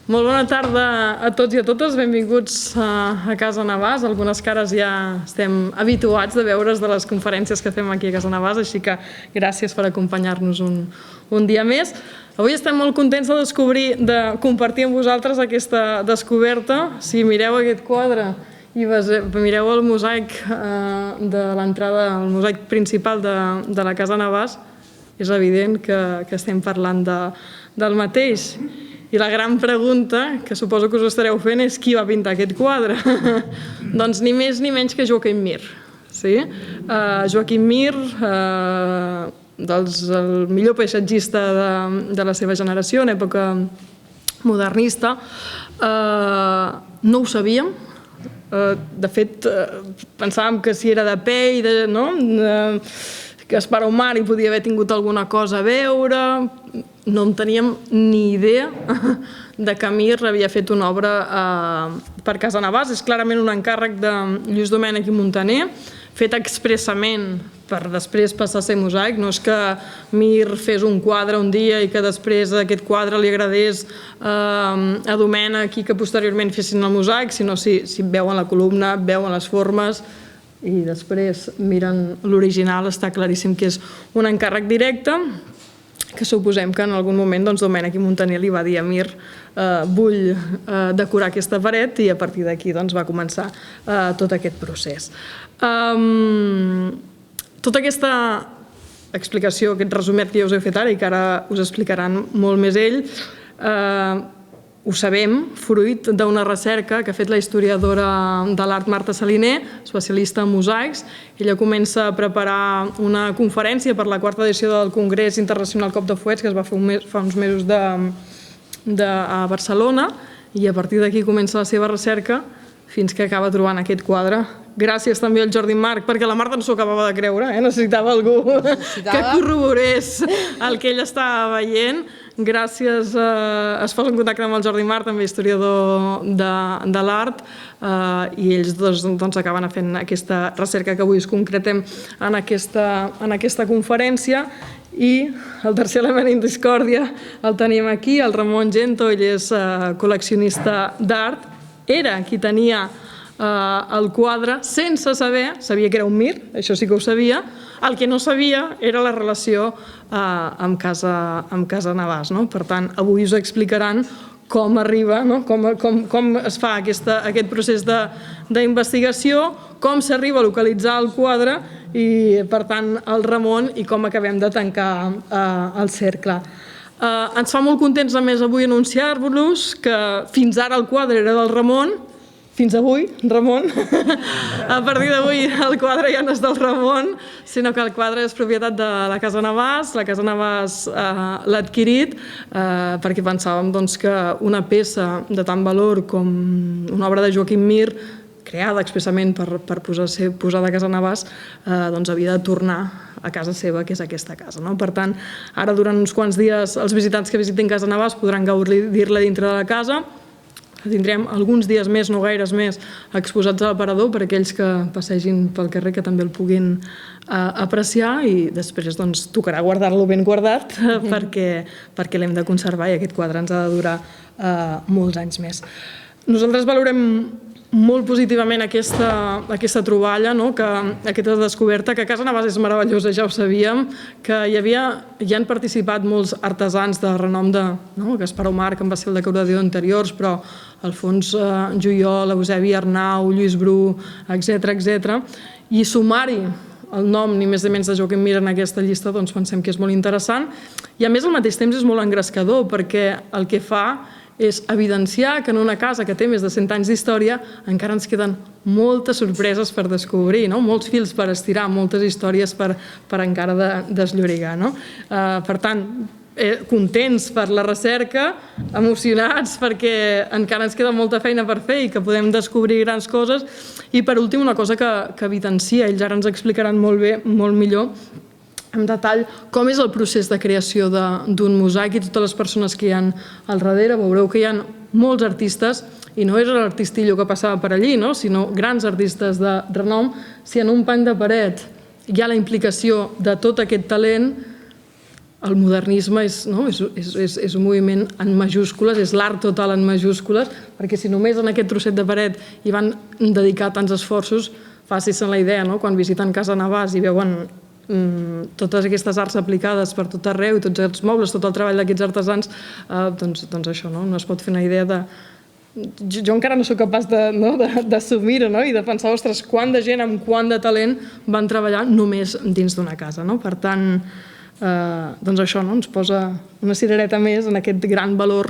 Molt bona tarda a tots i a totes, benvinguts a Casa Navàs. Algunes cares ja estem habituats de veure's de les conferències que fem aquí a Casa Navàs, així que gràcies per acompanyar-nos un dia més. Avui estem molt contents de compartir amb vosaltres aquesta descoberta. Si mireu aquest quadre i mireu el mosaic de l'entrada, el mosaic principal de la Casa Navàs, és evident que estem parlant del mateix. I la gran pregunta, que suposo que us estareu fent, és qui va pintar aquest quadre? Doncs ni més ni menys que Joaquim Mir. Joaquim Mir, el millor paisatgista de la seva generació, en època modernista, no ho sabíem. De fet, pensàvem que si era de pell, que Gaspar Omar hi podia haver tingut alguna cosa a veure. No en teníem ni idea de que Mir havia fet una obra per Casa Navàs. És clarament un encàrrec de Lluís Domènech i Muntaner, fet expressament per després passar a ser mosaic. No és que Mir fes un quadre un dia i que després aquest quadre li agradés a Domènech i que posteriorment fessin el mosaic, sinó si veuen la columna, veuen les formes i després miren l'original, està claríssim que és un encàrrec directe, que suposem que en algun moment Domènech i Muntaner li va dir a Mir vull decorar aquesta paret, i a partir d'aquí va començar tot aquest procés. Tota aquesta explicació, aquest resumet que ja us he fet ara i que ara us explicaran molt més ell, ho sabem, fruit d'una recerca que ha fet la historiadora de l'art Marta Saliner, especialista en mosaics. Ella comença a preparar una conferència per la 4ª edició del Congrés Internacional Cop de Fuets, que es va fer fa uns mesos a Barcelona, i a partir d'aquí comença la seva recerca fins que acaba trobant aquest quadre. Gràcies també al Jordi Marc, perquè la Marta no s'ho acabava de creure, necessitava algú que corroborés el que ell estava veient. Gràcies, es posa en contacte amb el Jordi Marc, també historiador de l'art, i ells dos acaben fent aquesta recerca que avui us concretem en aquesta conferència. I el tercer element en discòrdia el tenim aquí, el Ramon Gento. Ell és col·leccionista d'art, era qui tenia el quadre sense saber, sabia que era un Mir, això sí que ho sabia. El que no sabia era la relació amb Casa Navàs. Per tant, avui us explicaran com arriba, com es fa aquest procés d'investigació, com s'arriba a localitzar el quadre i, per tant, el Ramon, i com acabem de tancar el cercle. Ens fa molt contents, a més, avui anunciar-vos que fins ara el quadre era del Ramon. Fins avui, Ramon. A partir d'avui el quadre ja no és del Ramon, sinó que el quadre és propietat de la Casa Navàs. La Casa Navàs l'ha adquirit perquè pensàvem que una peça de tant valor com una obra de Joaquim Mir, creada expressament per ser posada a Casa Navàs, havia de tornar a casa seva, que és aquesta casa. Per tant, ara durant uns quants dies els visitants que visitin Casa Navàs podran gaudir-la dintre de la casa. Tindrem alguns dies més, no gaires més, exposats a l'aparador per a aquells que passegin pel carrer, que també el puguin apreciar, i després tocarà guardar-lo ben guardat perquè l'hem de conservar i aquest quadre ens ha de durar molts anys més. Nosaltres valorem molt positivament aquesta troballa, aquesta descoberta, que Casa Navàs és meravellosa, ja ho sabíem, que hi han participat molts artesans de renom de Gaspar Omar, que en va ser el decorador d'anteriors, però Alfons Juyol, Eusebi Arnau, Lluís Bru, etc. I sumar-hi el nom, ni més ni menys, de Joaquim Mir en aquesta llista, pensem que és molt interessant, i a més al mateix temps és molt engrescador, perquè el que fa és evidenciar que en una casa que té més de 100 anys d'història encara ens queden moltes sorpreses per descobrir, molts fils per estirar, moltes històries per encara desllorigar. Per tant, contents per la recerca, emocionats perquè encara ens queda molta feina per fer i que podem descobrir grans coses. I per últim, una cosa que evidencia, ells ara ens explicaran molt bé, molt millor, en detall, com és el procés de creació d'un mosaic i totes les persones que hi ha al darrere. Veureu que hi ha molts artistes, i no és l'artistillo que passava per allí, sinó grans artistes de renom. Si en un pany de paret hi ha la implicació de tot aquest talent, el modernisme és un moviment en majúscules, és l'art total en majúscules, perquè si només en aquest trosset de paret hi van dedicar tants esforços, faci-se'n la idea, quan visiten Casa Navàs i veuen totes aquestes arts aplicades per tot arreu i tots els mobles, tot el treball d'aquests artesans, doncs això, no es pot fer una idea de... Jo encara no sóc capaç d'assumir-ho i de pensar, ostres, quant de gent amb quant de talent van treballar només dins d'una casa. Per tant, doncs això ens posa una cirereta més en aquest gran valor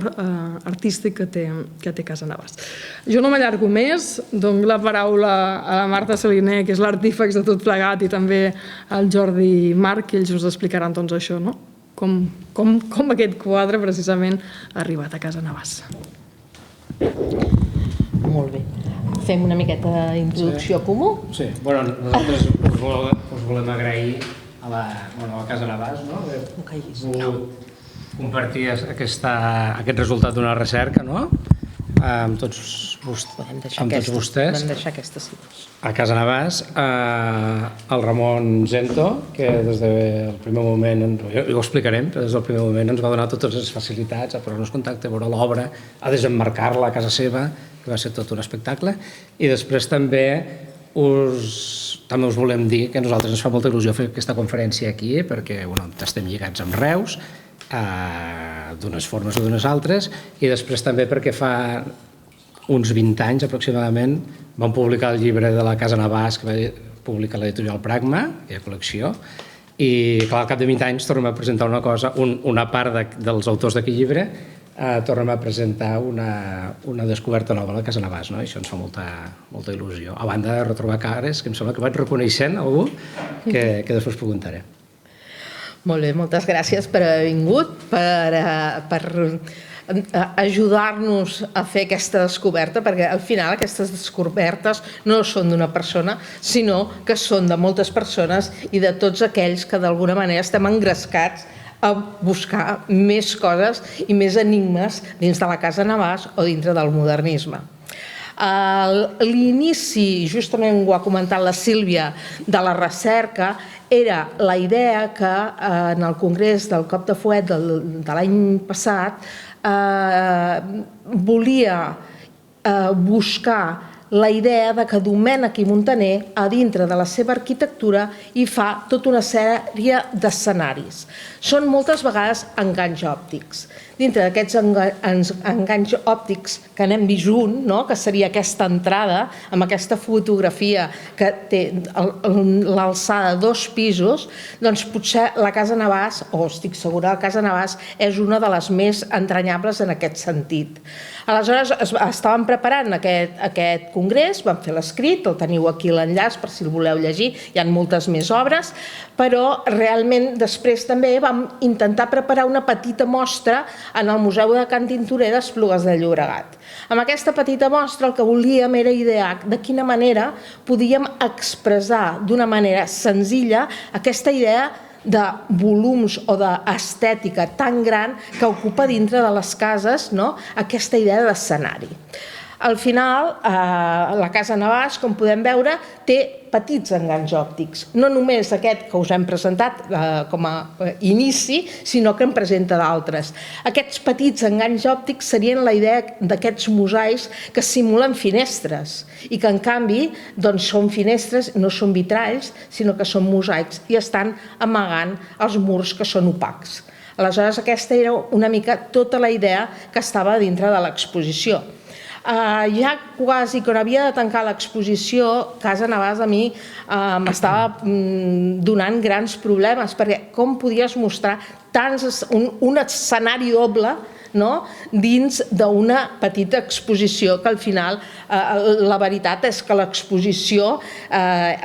artístic que té Casa Navàs. Jo no m'allargo més, dono la paraula a la Marta Saliner, que és l'artífex de tot plegat, i també al Jordi Marc, que ells us explicaran això, com aquest quadre precisament ha arribat a Casa Navàs. Molt bé. Fem una miqueta d'introducció comú? Sí, nosaltres us volem agrair a la Casa Navàs haver pogut compartir aquest resultat d'una recerca amb tots vostès. Vam deixar aquestes cites. A Casa Navàs, el Ramon Zento, que des del primer moment, ja ho explicarem, però des del primer moment ens va donar totes les facilitats a posar-nos en contacte, a veure l'obra, a desemmarcar-la a casa seva, que va ser tot un espectacle, i després també us volem dir que a nosaltres ens fa molta il·lusió fer aquesta conferència aquí, perquè estem lligats amb Reus, d'unes formes o d'unes altres, i després també perquè fa uns 20 anys aproximadament vam publicar el llibre de la Casa Navàs, que va publicar l'editorial Pragma, aquella col·lecció, i clar, al cap de 20 anys tornem a presentar una cosa, una part dels autors d'aquell llibre tornem a presentar una descoberta nova a la Casa Navàs, i això ens fa molta il·lusió. A banda de retrobar cares, que em sembla que vaig reconeixent algú, que després preguntaré. Molt bé, moltes gràcies per haver vingut, per ajudar-nos a fer aquesta descoberta, perquè al final aquestes descobertes no són d'una persona, sinó que són de moltes persones i de tots aquells que d'alguna manera estem engrescats a buscar més coses i més enigmes dins de la Casa Navàs o dintre del modernisme. L'inici, justament ho ha comentat la Sílvia, de la recerca era la idea que en el Congrés del Cop de Fuet de l'any passat volia buscar la idea que Domènech i Muntaner, a dintre de la seva arquitectura, hi fa tota una sèrie d'escenaris. Són moltes vegades enganys òptics. Dintre d'aquests enganys òptics que n'hem vist un, que seria aquesta entrada, amb aquesta fotografia que té l'alçada de 2 pisos, doncs potser la Casa Navàs, o estic segura, la Casa Navàs és una de les més entranyables en aquest sentit. Aleshores, estàvem preparant aquest congrés, vam fer l'escrit, el teniu aquí l'enllaç per si el voleu llegir, hi ha moltes més obres, però realment després també vam intentar preparar una petita mostra en el Museu de Can Tintorer d'Esplugues de Llobregat. Amb aquesta petita mostra el que volíem era idear de quina manera podíem expressar d'una manera senzilla aquesta idea de volums o d'estètica tan gran que ocupa dintre de les cases aquesta idea d'escenari. Al final, la Casa Navàs, com podem veure, té petits enganys òptics. No només aquest que us hem presentat com a inici, sinó que en presenta d'altres. Aquests petits enganys òptics serien la idea d'aquests mosaics que simulen finestres i que, en canvi, són finestres, no són vitralls, sinó que són mosaics i estan amagant els murs que són opacs. Aleshores, aquesta era una mica tota la idea que estava dintre de l'exposició. Ja quasi quan havia de tancar l'exposició, Casa Navàs a mi m'estava donant grans problemes, perquè com podies mostrar un escenari doble dins d'una petita exposició, que al final la veritat és que l'exposició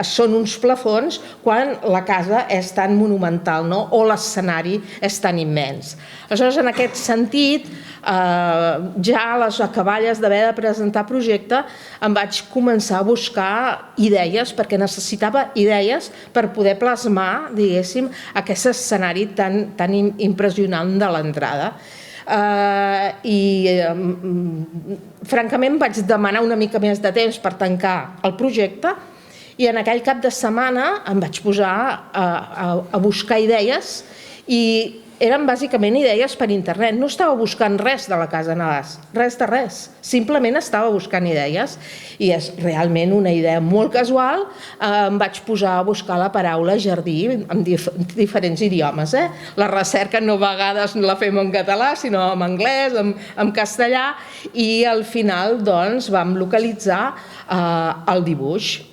són uns plafons quan la casa és tan monumental o l'escenari és tan immens. Aleshores, en aquest sentit, ja a les acaballes d'haver de presentar projecte em vaig començar a buscar idees, perquè necessitava idees per poder plasmar, diguéssim, aquest escenari tan impressionant de l'entrada. I francament vaig demanar una mica més de temps per tancar el projecte i en aquell cap de setmana em vaig posar a buscar idees i eren bàsicament idees per internet. No estava buscant res de la Casa Navàs, res de res. Simplement estava buscant idees i és realment una idea molt casual. Em vaig posar a buscar la paraula jardí en diferents idiomes. La recerca no a vegades la fem en català, sinó en anglès, en castellà, i al final doncs, vam localitzar el dibuix.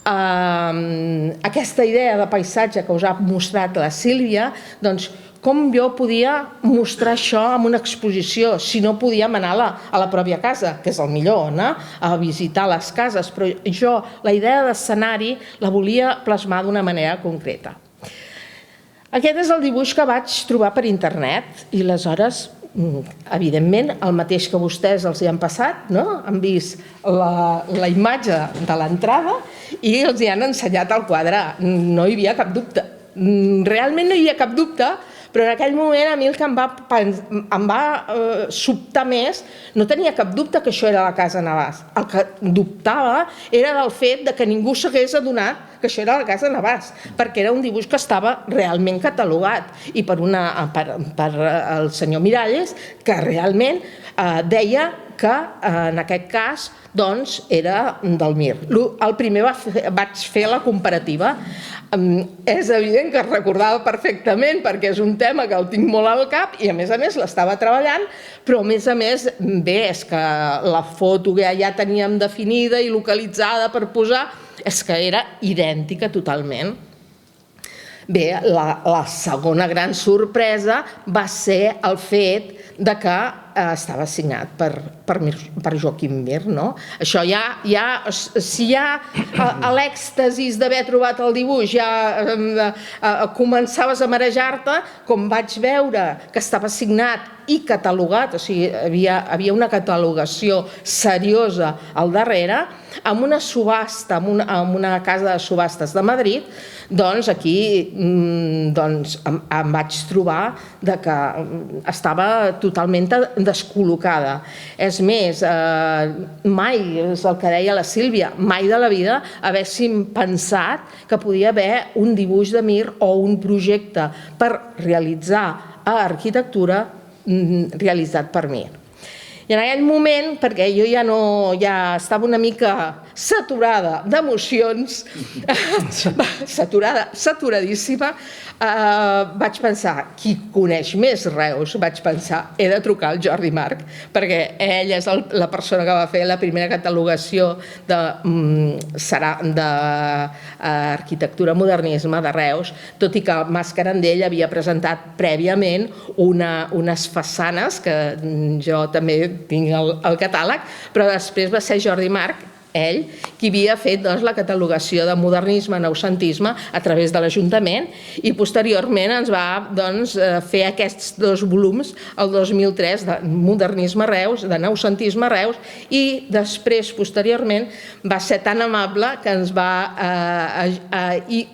Aquesta idea de paisatge que us ha mostrat la Sílvia, doncs com jo podia mostrar això en una exposició si no podíem anar a la pròpia casa, que és el millor, anar a visitar les cases, però jo la idea d'escenari la volia plasmar d'una manera concreta. Aquest és el dibuix que vaig trobar per internet i aleshores, evidentment, el mateix que vostès els hi han passat, han vist la imatge de l'entrada i els hi han ensenyat el quadre. No hi havia cap dubte. Realment no hi havia cap dubte, però en aquell moment a mi el que em va sobtar més, no tenia cap dubte que això era la Casa Navàs. El que dubtava era del fet que ningú s'hagués adonat que això era la Casa Navàs, perquè era un dibuix que estava realment catalogat i per el senyor Miralles, que realment deia que en aquest cas doncs era del Mir. El primer vaig fer la comparativa. És evident que recordava perfectament perquè és un tema que el tinc molt al cap i a més l'estava treballant, però a més, bé, és que la foto que ja teníem definida i localitzada per posar, és que era idèntica totalment. Bé, la segona gran sorpresa va ser el fet que estava signat per Joaquim Mir. Això si ja l'èxtasis d'haver trobat el dibuix ja començaves a marejar-te, com vaig veure que estava signat i catalogat, o sigui, havia una catalogació seriosa al darrere, amb una subhasta, amb una casa de subhastes de Madrid, doncs aquí em vaig trobar que estava totalment descol·locada. És més, mai, és el que deia la Sílvia, mai de la vida haguéssim pensat que podia haver un dibuix de Mir o un projecte per realitzar a arquitectura realitzat per mi. I en aquell moment, perquè jo ja estava una mica saturada d'emocions, saturadíssima, vaig pensar, qui coneix més Reus? Vaig pensar, he de trucar al Jordi March, perquè ell és la persona que va fer la primera catalogació d'arquitectura modernisme de Reus, tot i que Mascarandell havia presentat prèviament unes façanes, que jo també tinc el catàleg, però després va ser Jordi March, ell, qui havia fet la catalogació de modernisme, noucentisme a través de l'Ajuntament i posteriorment ens va fer aquests dos volums, el 2003 de modernisme a Reus, de noucentisme a Reus, i després, posteriorment, va ser tan amable que ens va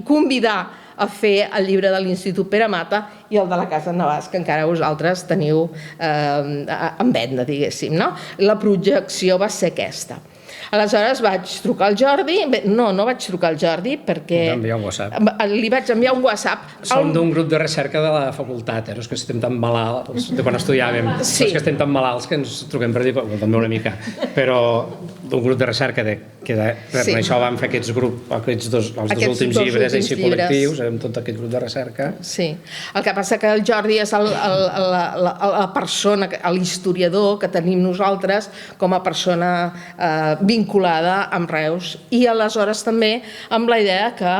convidar a fer el llibre de l'Institut Pere Mata i el de la Casa Navàs, que encara vosaltres teniu en venda, diguéssim. La projecció va ser aquesta. Aleshores vaig trucar al Jordi, no vaig trucar al Jordi perquè... Li vaig enviar un WhatsApp. Som d'un grup de recerca de la facultat, no és que estem tan malalts, de quan estudiàvem, no és que estem tan malalts que ens truquem per dir, també una mica, però d'un grup de recerca que per això vam fer aquests grups, els dos últims llibres així col·lectius, amb tot aquest grup de recerca. Sí, el que passa que el Jordi és la persona, l'historiador que tenim nosaltres com a persona vinculada amb Reus i aleshores també amb la idea que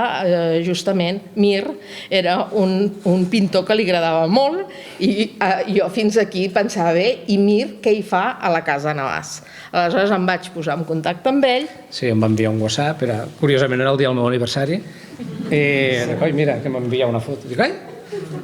justament Mir era un pintor que li agradava molt i jo fins aquí pensava bé, i Mir què hi fa a la Casa Navàs? Aleshores em vaig posar en contacte amb ell. Sí, em va enviar un WhatsApp, curiosament era el dia del meu aniversari, i mira, que m'envia una foto. Dic,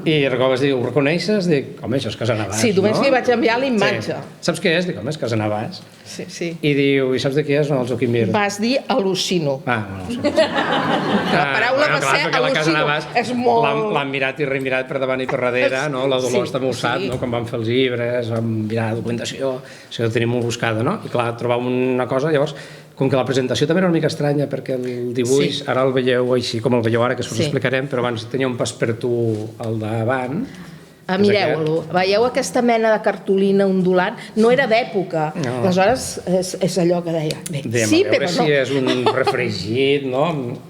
i recordes, diu, ho reconeixes? Dic, home, això és Casa Navàs, no? Sí, només li vaig enviar la imatge. Saps què és? Dic, home, és Casa Navàs. Sí. I diu, i saps de què és? No, el Joaquim Mir. Vas dir al·lucino. No sé. La paraula va ser al·lucino. És molt... L'han mirat i remirat per davant i per darrere, no? La Dolors també ho sap, quan van fer els llibres, vam mirar la documentació, això ho tenim molt buscada, no? I clar, trobar una cosa, llavors, com que la presentació també era una mica estranya, perquè el dibuix, ara el veieu així com el veieu ara, que us ho explicarem, però abans tenia un pas per tu al davant, Mireu-lo, veieu aquesta mena de cartolina ondulant? No era d'època, aleshores és allò que deia, sí, però no. A veure si és un refregit, no?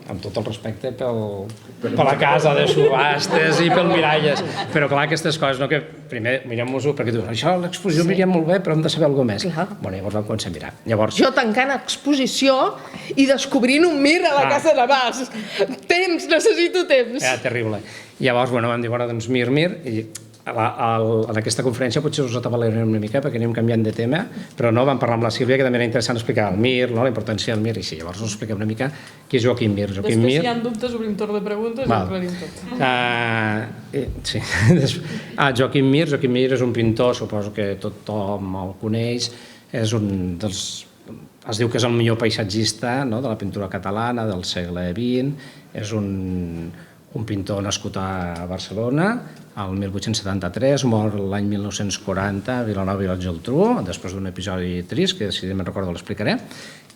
Amb tot el respecte per la casa de subhastes i pel Miralles, però clar, aquestes coses, no? Que primer mirem-nos-ho, perquè diuen, això l'exposició miria molt bé, però hem de saber alguna cosa més. Bueno, llavors vam començar a mirar. Jo tancant exposició i descobrint un Mir a la casa de Bas. Temps, necessito temps. Era terrible. Llavors, bueno, vam dir, bueno, doncs Mir, i en aquesta conferència potser us atabalarem una mica perquè anem canviant de tema, però no, vam parlar amb la Sílvia, que també era interessant explicar el Mir, la importància del Mir, i sí, llavors us expliquem una mica qui és Joaquim Mir. Després, si hi ha dubtes, obrim torn de preguntes i ho aclarim tot. Sí. Joaquim Mir és un pintor, suposo que tothom el coneix, és un dels... Es diu que és el millor paisatgista de la pintura catalana del segle XX, és un pintor nascut a Barcelona, el 1873, mor l'any 1940 a Vilanova i la Geltrú, després d'un episodi trist, que si me'n recordo l'explicaré,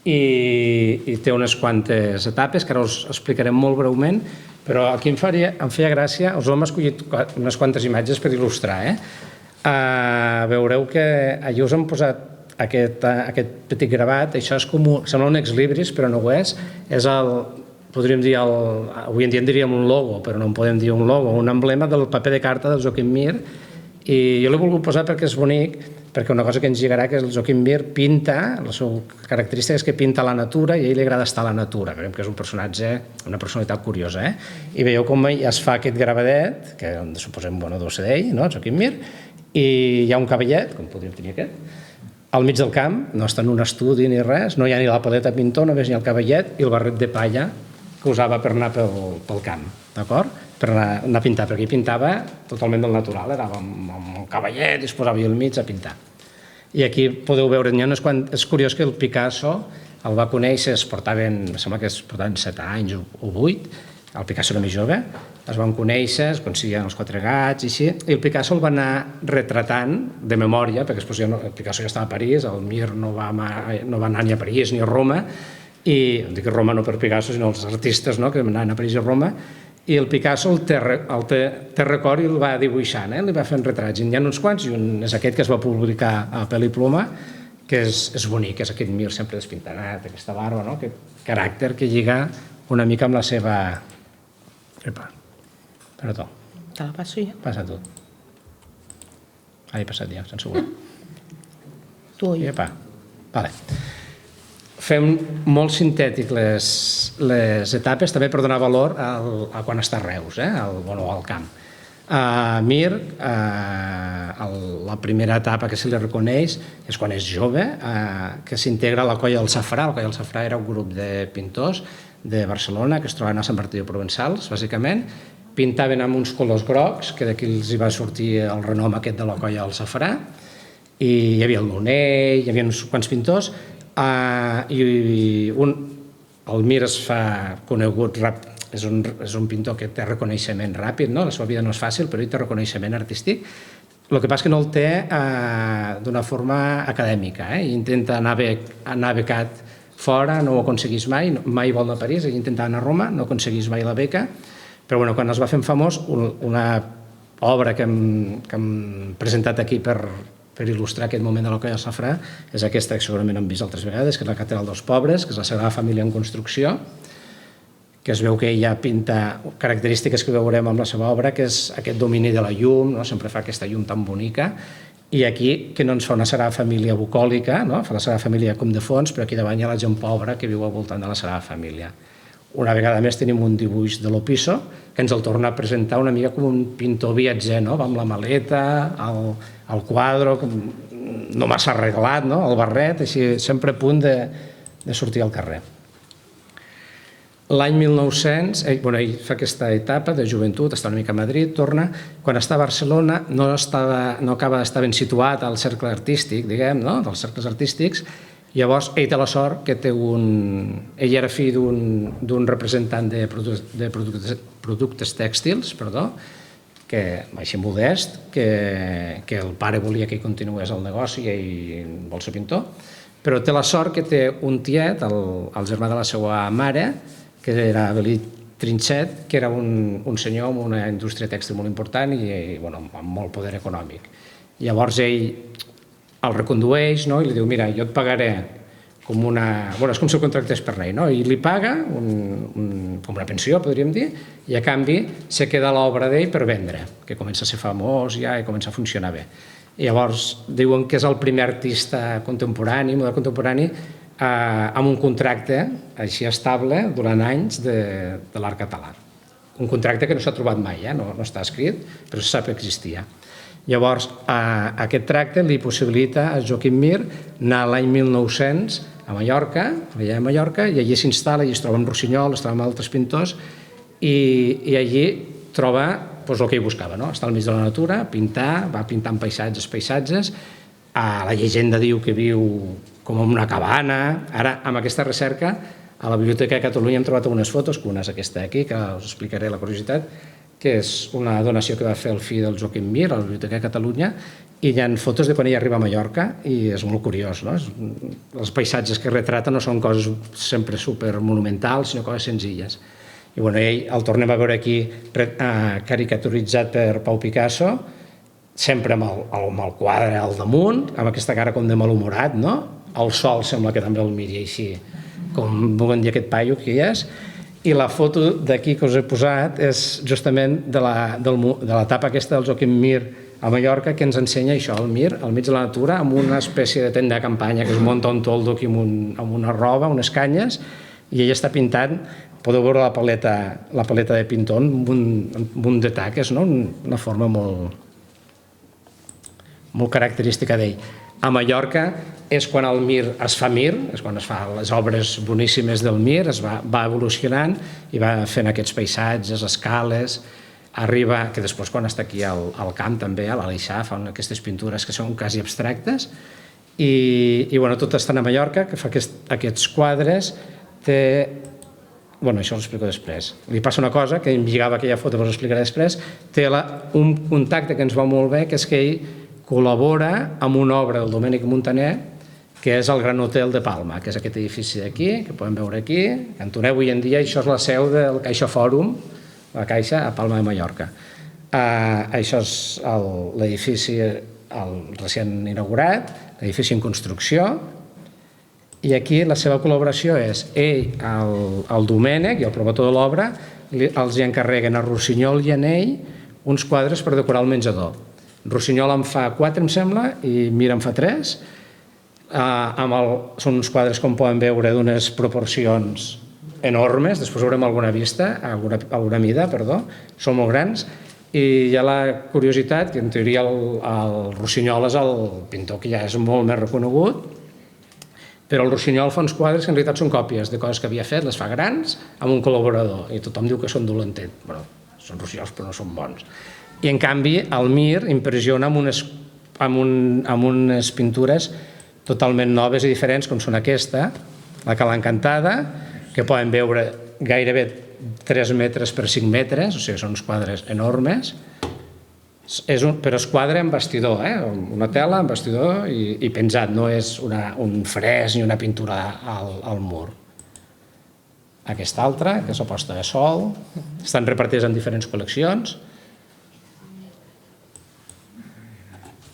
i té unes quantes etapes que ara us explicarem molt breument, però aquí em feia gràcia, us hem escollit unes quantes imatges per il·lustrar. Veureu que allà us hem posat aquest petit gravat, això és com, sembla un ex-libris, però no ho és podríem dir, avui en dia en diríem un logo, però no en podem dir un logo, un emblema del paper de carta del Joaquim Mir, i jo l'he volgut posar perquè és bonic, perquè una cosa que ens lligarà que el Joaquim Mir pinta, la seva característica és que pinta la natura i a ell li agrada estar a la natura, veiem que és un personatge, una personalitat curiosa, i veieu com ja es fa aquest gravadet, que suposem, deu ser d'ell, el Joaquim Mir, i hi ha un cavallet, com podríem tenir aquest, al mig del camp, no està en un estudi ni res, no hi ha ni la paleta pintor, només ni el cavallet i el barret de palla que usava per anar pel camp, d'acord? Per anar a pintar, perquè ell pintava totalment del natural, era amb el cavallet i es posava al mig a pintar. I aquí podeu veure, és curiós que el Picasso el va conèixer, sembla que es portaven 7 anys o 8, el Picasso era més jove, es van conèixer, es coneixien els 4 gats i així, i el Picasso el va anar retratant de memòria, perquè el Picasso ja estava a París, el Mir no va anar ni a París ni a Roma, i dic Roma no per Picasso, sinó els artistes que anaven a París i a Roma, i el Picasso el té record i el va dibuixant, li va fent retrats, i n'hi ha uns quants, i un és aquest que es va publicar a Pèl i Ploma, que és bonic, és aquest Mir sempre despintat, aquesta barba, aquest caràcter que lliga una mica amb la seva... Perdó. Te la passo jo? Passa tu. He passat ja, sense voler. Tu o jo? Vale. Fem molt sintètic les etapes, també per donar valor a quan està a Reus, al camp. Mir, la primera etapa que se li reconeix és quan és jove, que s'integra a la Colla del Safrà. La Colla del Safrà era un grup de pintors de Barcelona que es trobaven a Sant Martí de Provençals, bàsicament. Pintaven amb uns colors grocs, que d'aquí els va sortir el renom aquest de la Colla del Safrà, i hi havia el Nonell, hi havia uns quants pintors, i el Mir es fa conegut ràpid, és un pintor que té reconeixement ràpid, la seva vida no és fàcil, però ell té reconeixement artístic. El que passa és que no el té d'una forma acadèmica, intenta anar becat fora, no ho aconseguís mai vol anar a París, ell intentava anar a Roma, no aconseguís mai la beca, però quan es va fent famós, una obra que hem presentat aquí per il·lustrar aquest moment de la Colla del Safrà és aquesta que segurament hem vist altres vegades, que és la Catedral dels Pobres, que és la Sagrada Família en construcció, que es veu que ella pinta característiques que veurem amb la seva obra, que és aquest domini de la llum, sempre fa aquesta llum tan bonica, i aquí que no ens fa una Sagrada Família bucòlica, fa la Sagrada Família com de fons, però aquí davant hi ha la gent pobra que viu al voltant de la Sagrada Família. Una vegada més tenim un dibuix de l'Opisso que ens el torna a presentar una mica com un pintor viatger, amb la maleta, el quadre, no massa arreglat, el barret, així sempre a punt de sortir al carrer. L'any 1900, ell fa aquesta etapa de joventut, està una mica a Madrid, torna, quan està a Barcelona no acaba d'estar ben situat al cercle artístic, dels cercles artístics. Llavors, ell té la sort que ell era fill d'un representant de productes tèxtils, que així modest, que el pare volia que ell continués el negoci i ell vol ser pintor, però té la sort que té un tiet, el germà de la seva mare, que era Trinxet, que era un senyor amb una indústria tèxtil molt important i amb molt poder econòmic. Llavors ell el recondueix, no? I li diu, mira, jo et pagaré com una... és com si el contractés per rei, no? I li paga com una pensió, podríem dir, i a canvi se queda l'obra d'ell per vendre, que comença a ser famós ja i comença a funcionar bé. I llavors diuen que és el primer artista contemporani, modern contemporani, amb un contracte així estable durant anys de l'art català. Un contracte que no s'ha trobat mai, no està escrit, però se sap que existia. Llavors, aquest tracte li possibilita a Joaquim Mir anar l'any 1900 a Mallorca, i allí s'instal·la, allí es troba amb Rossinyol, es troba amb altres pintors, i allí troba el que ell buscava, estar al mig de la natura, pintar, va pintant paisatges, la llegenda diu que viu com en una cabana. Ara, amb aquesta recerca, a la Biblioteca de Catalunya hem trobat unes fotos, que una és aquesta d'aquí, que us explicaré la curiositat, que és una donació que va fer el fill del Joaquim Mir a la Biblioteca de Catalunya, i hi ha fotos de quan ell arriba a Mallorca, i és molt curiós, no? Els paisatges que retrata no són coses sempre supermonumentals, sinó coses senzilles. I ell el tornem a veure aquí caricaturitzat per Pau Picasso, sempre amb el quadre al damunt, amb aquesta cara com de malhumorat, no? El sol sembla que també el miri així, com vulguem dir aquest paio que hi és. I la foto d'aquí que us he posat és justament de l'etapa aquesta del Joaquim Mir a Mallorca, que ens ensenya això, el Mir, al mig de la natura, amb una espècie de tenda de campanya que es munta un toldo aquí amb una roba, unes canyes, i ell està pintant. Podeu veure la paleta de pintor amb un de taques, una forma molt característica d'ell. A Mallorca és quan el Mir es fa Mir, és quan es fa les obres boníssimes del Mir, es va evolucionant i va fent aquests paisatges, escales, arriba, que després quan està aquí al camp també, a l'Aleixar, fan aquestes pintures que són quasi abstractes, i tot estant a Mallorca, que fa aquests quadres, això ho explico després. Li passa una cosa, que em lligava aquella foto, però us explicaré després, té un contacte que ens va molt bé, que és que ell col·labora amb una obra del Domènec Montaner, que és el Gran Hotel de Palma, que és aquest edifici d'aquí, que podem veure aquí, cantoner avui en dia, això és la seu del Caixa Fòrum, la Caixa a Palma de Mallorca. Això és l'edifici recent inaugurat, l'edifici en construcció, i aquí la seva col·laboració és ell, el Domènec i el promotor de l'obra, els encarreguen a Rossinyol i a ell uns quadres per decorar el menjador. Rossinyol en fa 4, em sembla, i Mir en fa 3. Són uns quadres, com poden veure, d'unes proporcions enormes, després veurem alguna mida, són molt grans, i hi ha la curiositat que en teoria el Rossinyol és el pintor que ja és molt més reconegut, però el Rossinyol fa uns quadres que en realitat són còpies de coses que havia fet, les fa grans, amb un col·laborador, i tothom diu que són dolentets. Són Rossinyols però no són bons. I en canvi el Mir impressiona amb unes pintures totalment noves i diferents, com són aquesta, la Cala Encantada, que poden veure gairebé 3 metres per 5 metres, o sigui, són uns quadres enormes, però es quadra en bastidor, una tela en bastidor i penjat, no és un fresc ni una pintura al mur. Aquesta altra, que és la posta de sol, estan repartides en diferents col·leccions.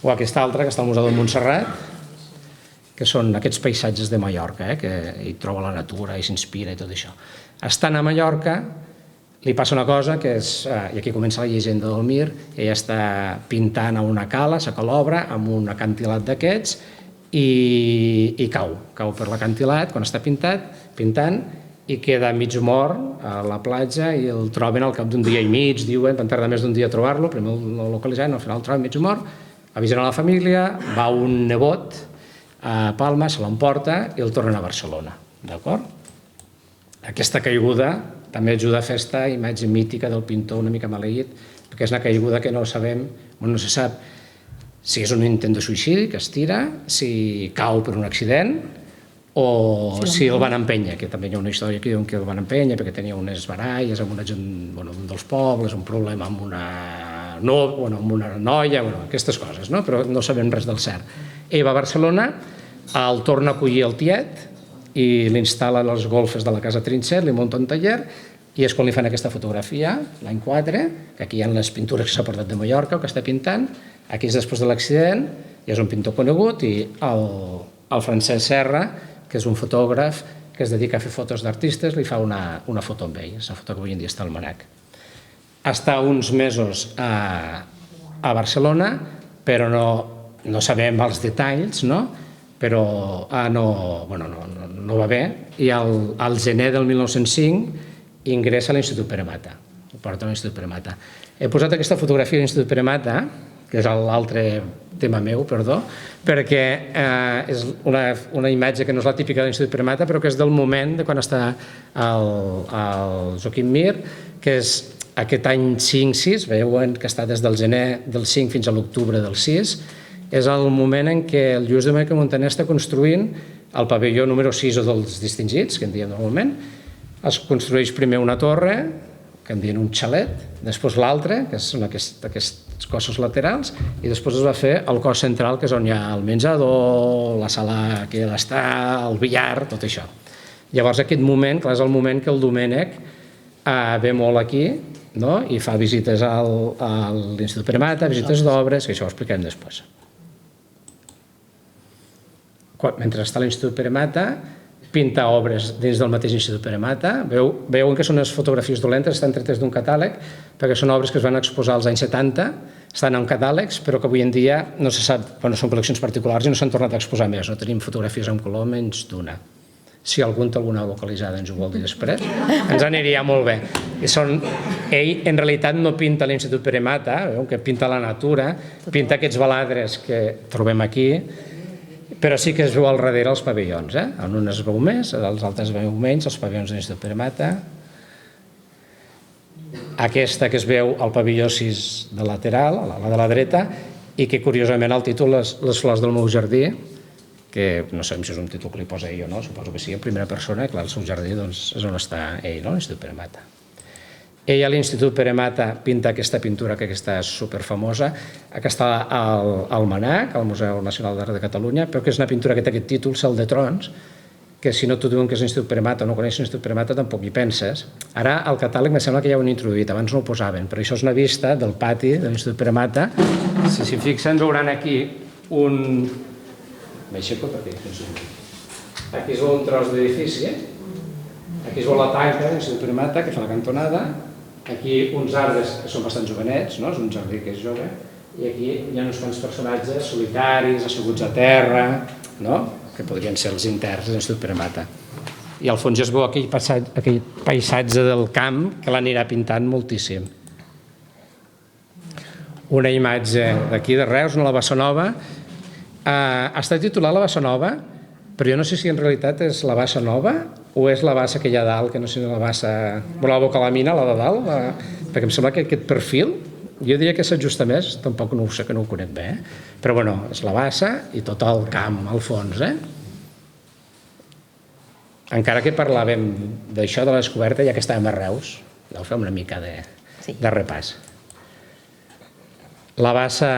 O aquesta altra, que està al Museu de Montserrat, que són aquests paisatges de Mallorca, que hi troba la natura i s'inspira i tot això. Estant a Mallorca, li passa una cosa, que és, i aquí comença la llegenda del Mir, ella està pintant a una cala, s'acalobra, amb un acantilat d'aquests, i cau per l'acantilat, quan està pintant, i queda mig mort a la platja, i el troben al cap d'un dia i mig, diuen, van tardar més d'un dia a trobar-lo, primer el localitzen, al final el troben mig mort, avisen a la família, va un nebot a Palma, se l'emporta i el tornen a Barcelona, d'acord? Aquesta caiguda també ajuda a fer aquesta imatge mítica del pintor una mica maleït, perquè és una caiguda que no sabem, no se sap si és un intent de suïcidi, que es tira, si cau per un accident, o si el van empènyer, que també hi ha una història que diuen que el van empènyer perquè tenia unes baralles amb una gent dels pobles, un problema amb una noia, aquestes coses, però no sabem res del cert. Ell va a Barcelona, el torna a acollir el tiet i l'instal·la a les golfes de la casa Trinxet, li munta un taller, i és quan li fan aquesta fotografia, l'any 4, que aquí hi ha les pintures que s'ha portat de Mallorca o que està pintant, aquí és després de l'accident, i és un pintor conegut, i el Francesc Serra, que és un fotògraf que es dedica a fer fotos d'artistes, li fa una foto amb ell, és una foto que avui en dia està al MNAC. Està uns mesos a Barcelona, però no sabem els detalls, no? Però no va bé, i al gener del 1905 ingressa a l'Institut Pere Mata, ho porta a l'Institut Pere Mata. He posat aquesta fotografia a l'Institut Pere Mata, que és l'altre tema meu, perdó, perquè és una imatge que no és la típica de l'Institut Pere Mata, però que és del moment de quan està el Joaquim Mir, que és aquest any 5-6, veuen que està des del gener del 5 fins a l'octubre del 6, és el moment en què el Lluís Domènech Montaner està construint el pavelló número 6 o dels distingits, que en diem normalment. Es construeix primer una torre, que en diuen un xalet, després l'altre, que són aquests cossos laterals, i després es va fer el cos central, que és on hi ha el menjador, la sala que ha d'estar, el billar, tot això. Llavors aquest moment, clar, és el moment que el Domènech ve molt aquí, no? I fa visites a l'Institut Pere Mata, visites d'obres, que això ho explicarem després. Mentre està a l'Institut Pere Mata, pinta obres dins del mateix Institut Pere Mata. Veuen que són unes fotografies dolentes, estan tretes d'un catàleg, perquè són obres que es van exposar als anys 70, estan en catàlegs, però que avui en dia no se sap, són col·leccions particulars i no s'han tornat a exposar més. No tenim fotografies en color, menys d'una. Si algú té alguna localitzada ens ho vol dir després, ens aniria molt bé. Ell en realitat no pinta l'Institut Pere Mata, que pinta la natura, pinta aquests baladres que trobem aquí, però sí que es veu al darrere els pavellons. En un es veu més, els altres es veu menys, els pavellons de l'Institut Pere Mata. Aquesta que es veu al pavelló 6 de lateral, la de la dreta, i que curiosament el títol és Les flors del meu jardí, que no sabem si és un títol que li posa ell o no, suposo que sí, en primera persona, i clar, el seu jardí és on està ell, l'Institut Pere Mata. Ell a l'Institut Pere Mata pinta aquesta pintura que està superfamosa, que està al MNAC, al Museu Nacional d'Art de Catalunya, però que és una pintura que té aquest títol, Cel de Trons, que si no t'ho diuen que és l'Institut Pere Mata o no coneixes l'Institut Pere Mata tampoc hi penses. Ara al catàleg em sembla que ja ho han introduït, abans no ho posaven, però això és una vista del pati de l'Institut Pere Mata. Si s'hi fixen veuran aquí un... M'aixeco perquè... Aquí es veu un tros d'edifici, aquí es veu la tanca de l'Institut Pere Mata, que fa la cantonada, aquí uns arbres que són bastant jovenets, és un jardí que és jove, i aquí hi ha uns quants personatges solitaris, asseguts a terra, que podrien ser els interns de l'Institut Pere Mata. I al fons ja es veu aquell paisatge del camp que l'anirà pintant moltíssim. Una imatge d'aquí de Reus, una la Bassa Nova. Està titulat la Bassa Nova, però jo no sé si en realitat és la Bassa Nova o és la bassa que hi ha dalt, que no sé si és la bassa... Bueno, la Bocalamina, la de dalt, perquè em sembla que aquest perfil, jo diria que s'ajusta més, tampoc no ho sé, que no ho conec bé, però bueno, és la bassa i tot el camp al fons. Encara que parlàvem d'això de la descoberta, ja que estàvem a Reus, deu fer una mica de repàs. La bassa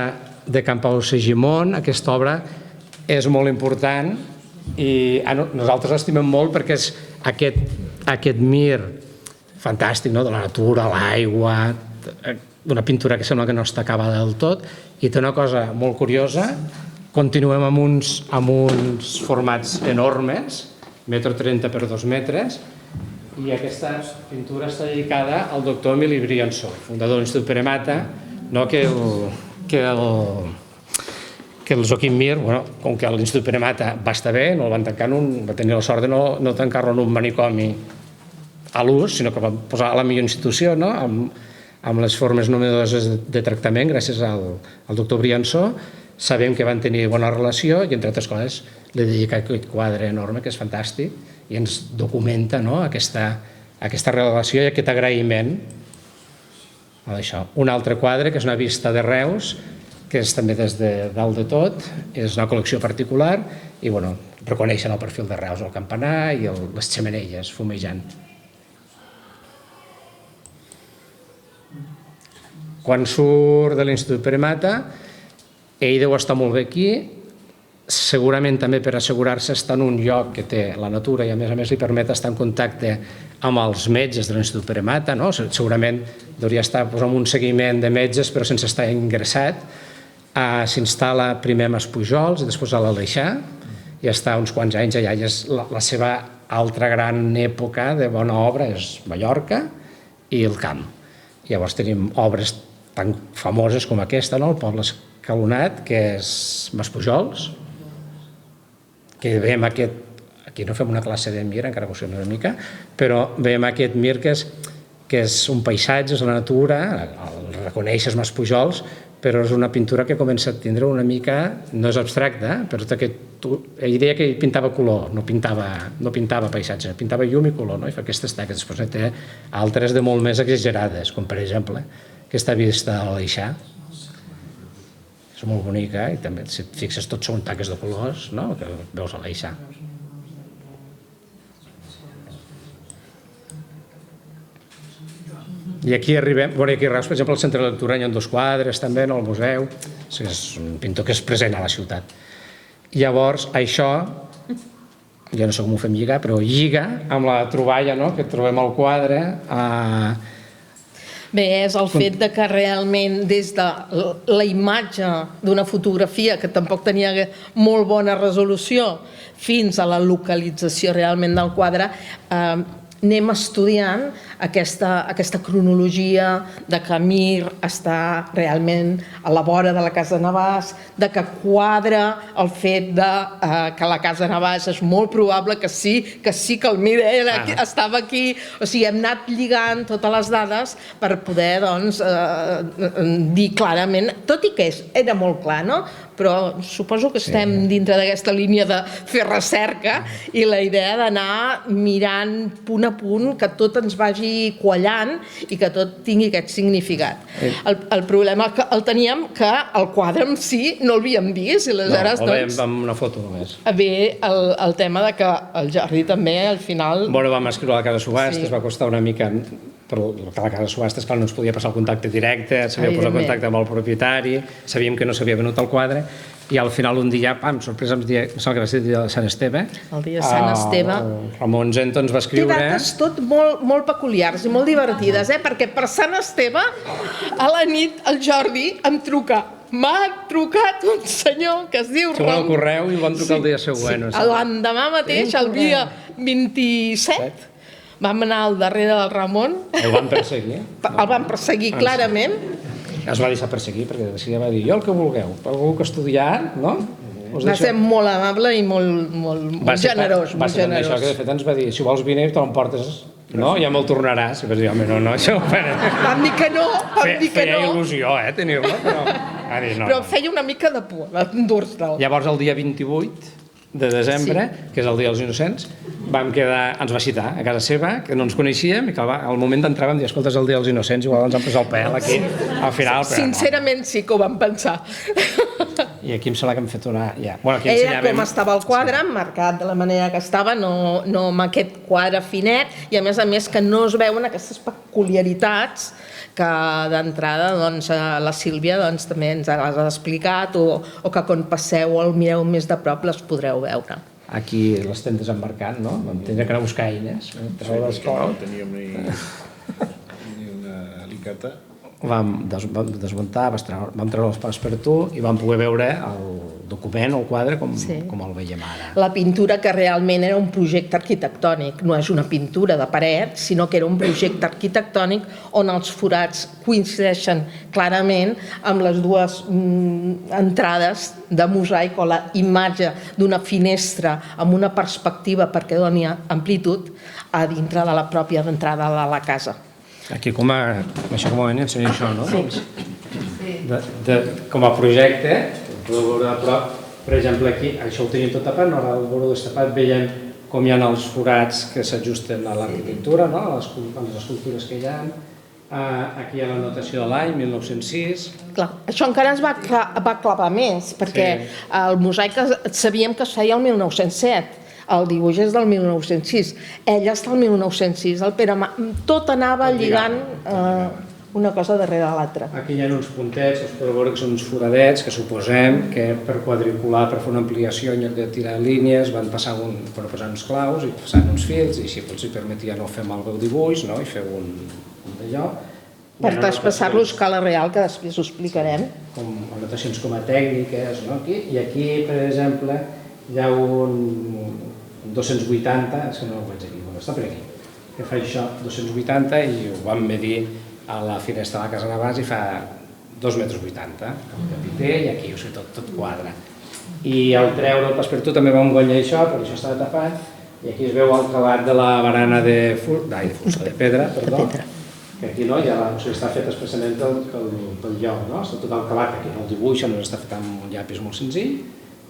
de Can Pau Segimon, aquesta obra és molt important i nosaltres l'estimem molt perquè és aquest mir fantàstic, de la natura, l'aigua, d'una pintura que sembla que no està acabada del tot, i té una cosa molt curiosa, continuem amb uns formats enormes, 1,30 m per 2 metres, i aquesta pintura està dedicada al doctor Emili Briançó, fundador de l'Institut Pere Mata, que el Joaquim Mir, com que l'Institut Pere Mata va estar bé, no el van tancar, va tenir la sort de no tancar-lo en un manicomi a l'ús, sinó que va posar a la millor institució, amb les formes novedoses de tractament, gràcies al doctor Briançó. Sabem que van tenir bona relació i, entre altres coses, li dedica aquest quadre enorme, que és fantàstic, i ens documenta aquesta relació i aquest agraïment a això. Un altre quadre, que és una vista de Reus, que és també des de dalt de tot, és una col·lecció particular i reconeixen el perfil de Reus, el campanar i les xemeneies fumejant. Quan surt de l'Institut Pere Mata, ell deu estar molt bé aquí segurament també per assegurar-se estar en un lloc que té la natura i a més li permet estar en contacte amb els metges de l'Institut Pere Mata, no? Segurament hauria estar en un seguiment de metges però sense estar ingressat. S'instal·la primer a Maspujols i després a l'Aleixar i està uns quants anys allà. I la seva altra gran època de bona obra és Mallorca i el camp. Llavors tenim obres tan famoses com aquesta, el poble escalonat, que és Maspujols, que veiem aquest, aquí no fem una classe de Mir, encara que ho sembla una mica, però veiem aquest Mir que és un paisatge, és la natura, el reconeixes Maspujols, però és una pintura que comença a tindre una mica, no és abstracta, però ell deia que pintava color, no pintava paisatge, pintava llum i color, i fa aquestes taques. Després té altres de molt més exagerades, com per exemple aquesta vista a l'Aleixar. És molt bonica i també, si et fixes, tots són taques de colors, que veus a l'Aleixar. I aquí arribem, aquí a Reus, per exemple, al Centre de Lectura hi ha 2 quadres també, al museu, és un pintor que és present a la ciutat. Llavors, això, jo no sé com ho fem lligar, però lliga amb la troballa que trobem al quadre. Bé, és el fet de que realment des de la imatge d'una fotografia que tampoc tenia molt bona resolució fins a la localització realment del quadre, anem estudiant aquesta cronologia de que Mir està realment a la vora de la Casa Navàs, de que quadra el fet que la Casa Navàs és molt probable que sí que el Mir estava aquí. O sigui, hem anat lligant totes les dades per poder dir clarament, tot i que era molt clar, no? Però suposo que estem dintre d'aquesta línia de fer recerca i la idea d'anar mirant punt a punt, que tot ens vagi quallant i que tot tingui aquest significat. El problema el teníem que el quadre en si no l'havíem vist i aleshores... No, el veiem amb una foto només. Ve el tema de que el Jordi també al final... Bueno, vam escriure a la Casa Subhastes, va costar una mica... però la Casa Subhastes, clar, no ens podia passar el contacte directe, s'havia posat en contacte amb el propietari, sabíem que no s'havia venut el quadre, i al final un dia, sorpresa, em sembla que va ser el dia de Sant Esteve. El dia de Sant Esteve. Ramon Zento ens va escriure... Té dates tot molt peculiars i molt divertides, perquè per Sant Esteve, a la nit, el Jordi em truca. M'ha trucat un senyor que es diu... Segons el correu i el van trucar el dia següent. L'endemà mateix, el dia 27, vam anar al darrere del Ramon. El van perseguir. El van perseguir clarament. Es va deixar perseguir perquè de seguida va dir jo el que vulgueu, per algú que estudiar, no? Va ser molt amable i molt generós. Va ser això que de fet ens va dir, si vols vine te l'emportes, no? Ja me'l tornaràs. I vaig dir, home, no, això... Vam dir que no, Feia il·lusió, tenir-lo, però... Però feia una mica de por, d'endur-se'l. Llavors el dia 28 de desembre, que és el dia dels Innocents, ens va citar a casa seva, que no ens coneixíem, i que al moment d'entrar vam dir, escolta, és el dia dels Innocents, igual ens han posat el pèl aquí, al final... Sincerament sí que ho vam pensar. I aquí em sembla que hem fet una... Era com estava el quadre, marcat de la manera que estava, no amb aquest quadre finet, i a més que no es veuen aquestes peculiaritats que d'entrada la Sílvia també ens les ha explicat o que quan passeu o el mireu més de prop les podreu veure. Aquí les tendes emmarcant, no? Vam tenir que anar a buscar eines. No teníem ni una alicata. Vam desmuntar, vam treure els pals per tu i vam poder veure el document, el quadre, com el veiem ara. La pintura que realment era un projecte arquitectònic, no és una pintura de paret, sinó que era un projecte arquitectònic on els forats coincideixen clarament amb les dues entrades de mosaic o la imatge d'una finestra amb una perspectiva perquè doni amplitud a dintre de la pròpia entrada de la casa. Aquí com a ensenyo això, no? Com a projecte, podeu veure de prop, per exemple aquí, això ho tenim tot tapat, ara el veureu destapat, veiem com hi ha els forats que s'ajusten a l'arquitectura, a les escultures que hi ha. Aquí hi ha la notació de l'any, 1906. Clar, això encara ens va clavar més, perquè el mosaic sabíem que es feia el 1907, el dibuix és del 1906, ella està el 1906, el Pere tot anava lligant una cosa darrere l'altra. Aquí hi ha uns puntets, es podeu veure que són uns foradets que suposem que per quadricular, per fer una ampliació en lloc de tirar línies, van posar uns claus i passant uns fils i així els permetia no fer malbé el dibuix, no? I fer un d'allò. Per traspassar-lo a escala real, que després ho explicarem. Com anotacions com a tècniques, no? I aquí, per exemple, hi ha un 280, és que no ho veig aquí, està per aquí, que fa això, 280, i ho vam medir a la finestra de la Casa Navàs i fa 2,80 m, el capiter, i aquí, o sigui, tot quadra. I al treure el pas per tu també vam guanyar això, perquè això estava tapat, i aquí es veu el calat de la barana de pedra, perdó, que aquí no, ja està fet expressament pel lloc, no? Està tot el calat, aquí no el dibuix, només està fet amb un llapis molt senzill,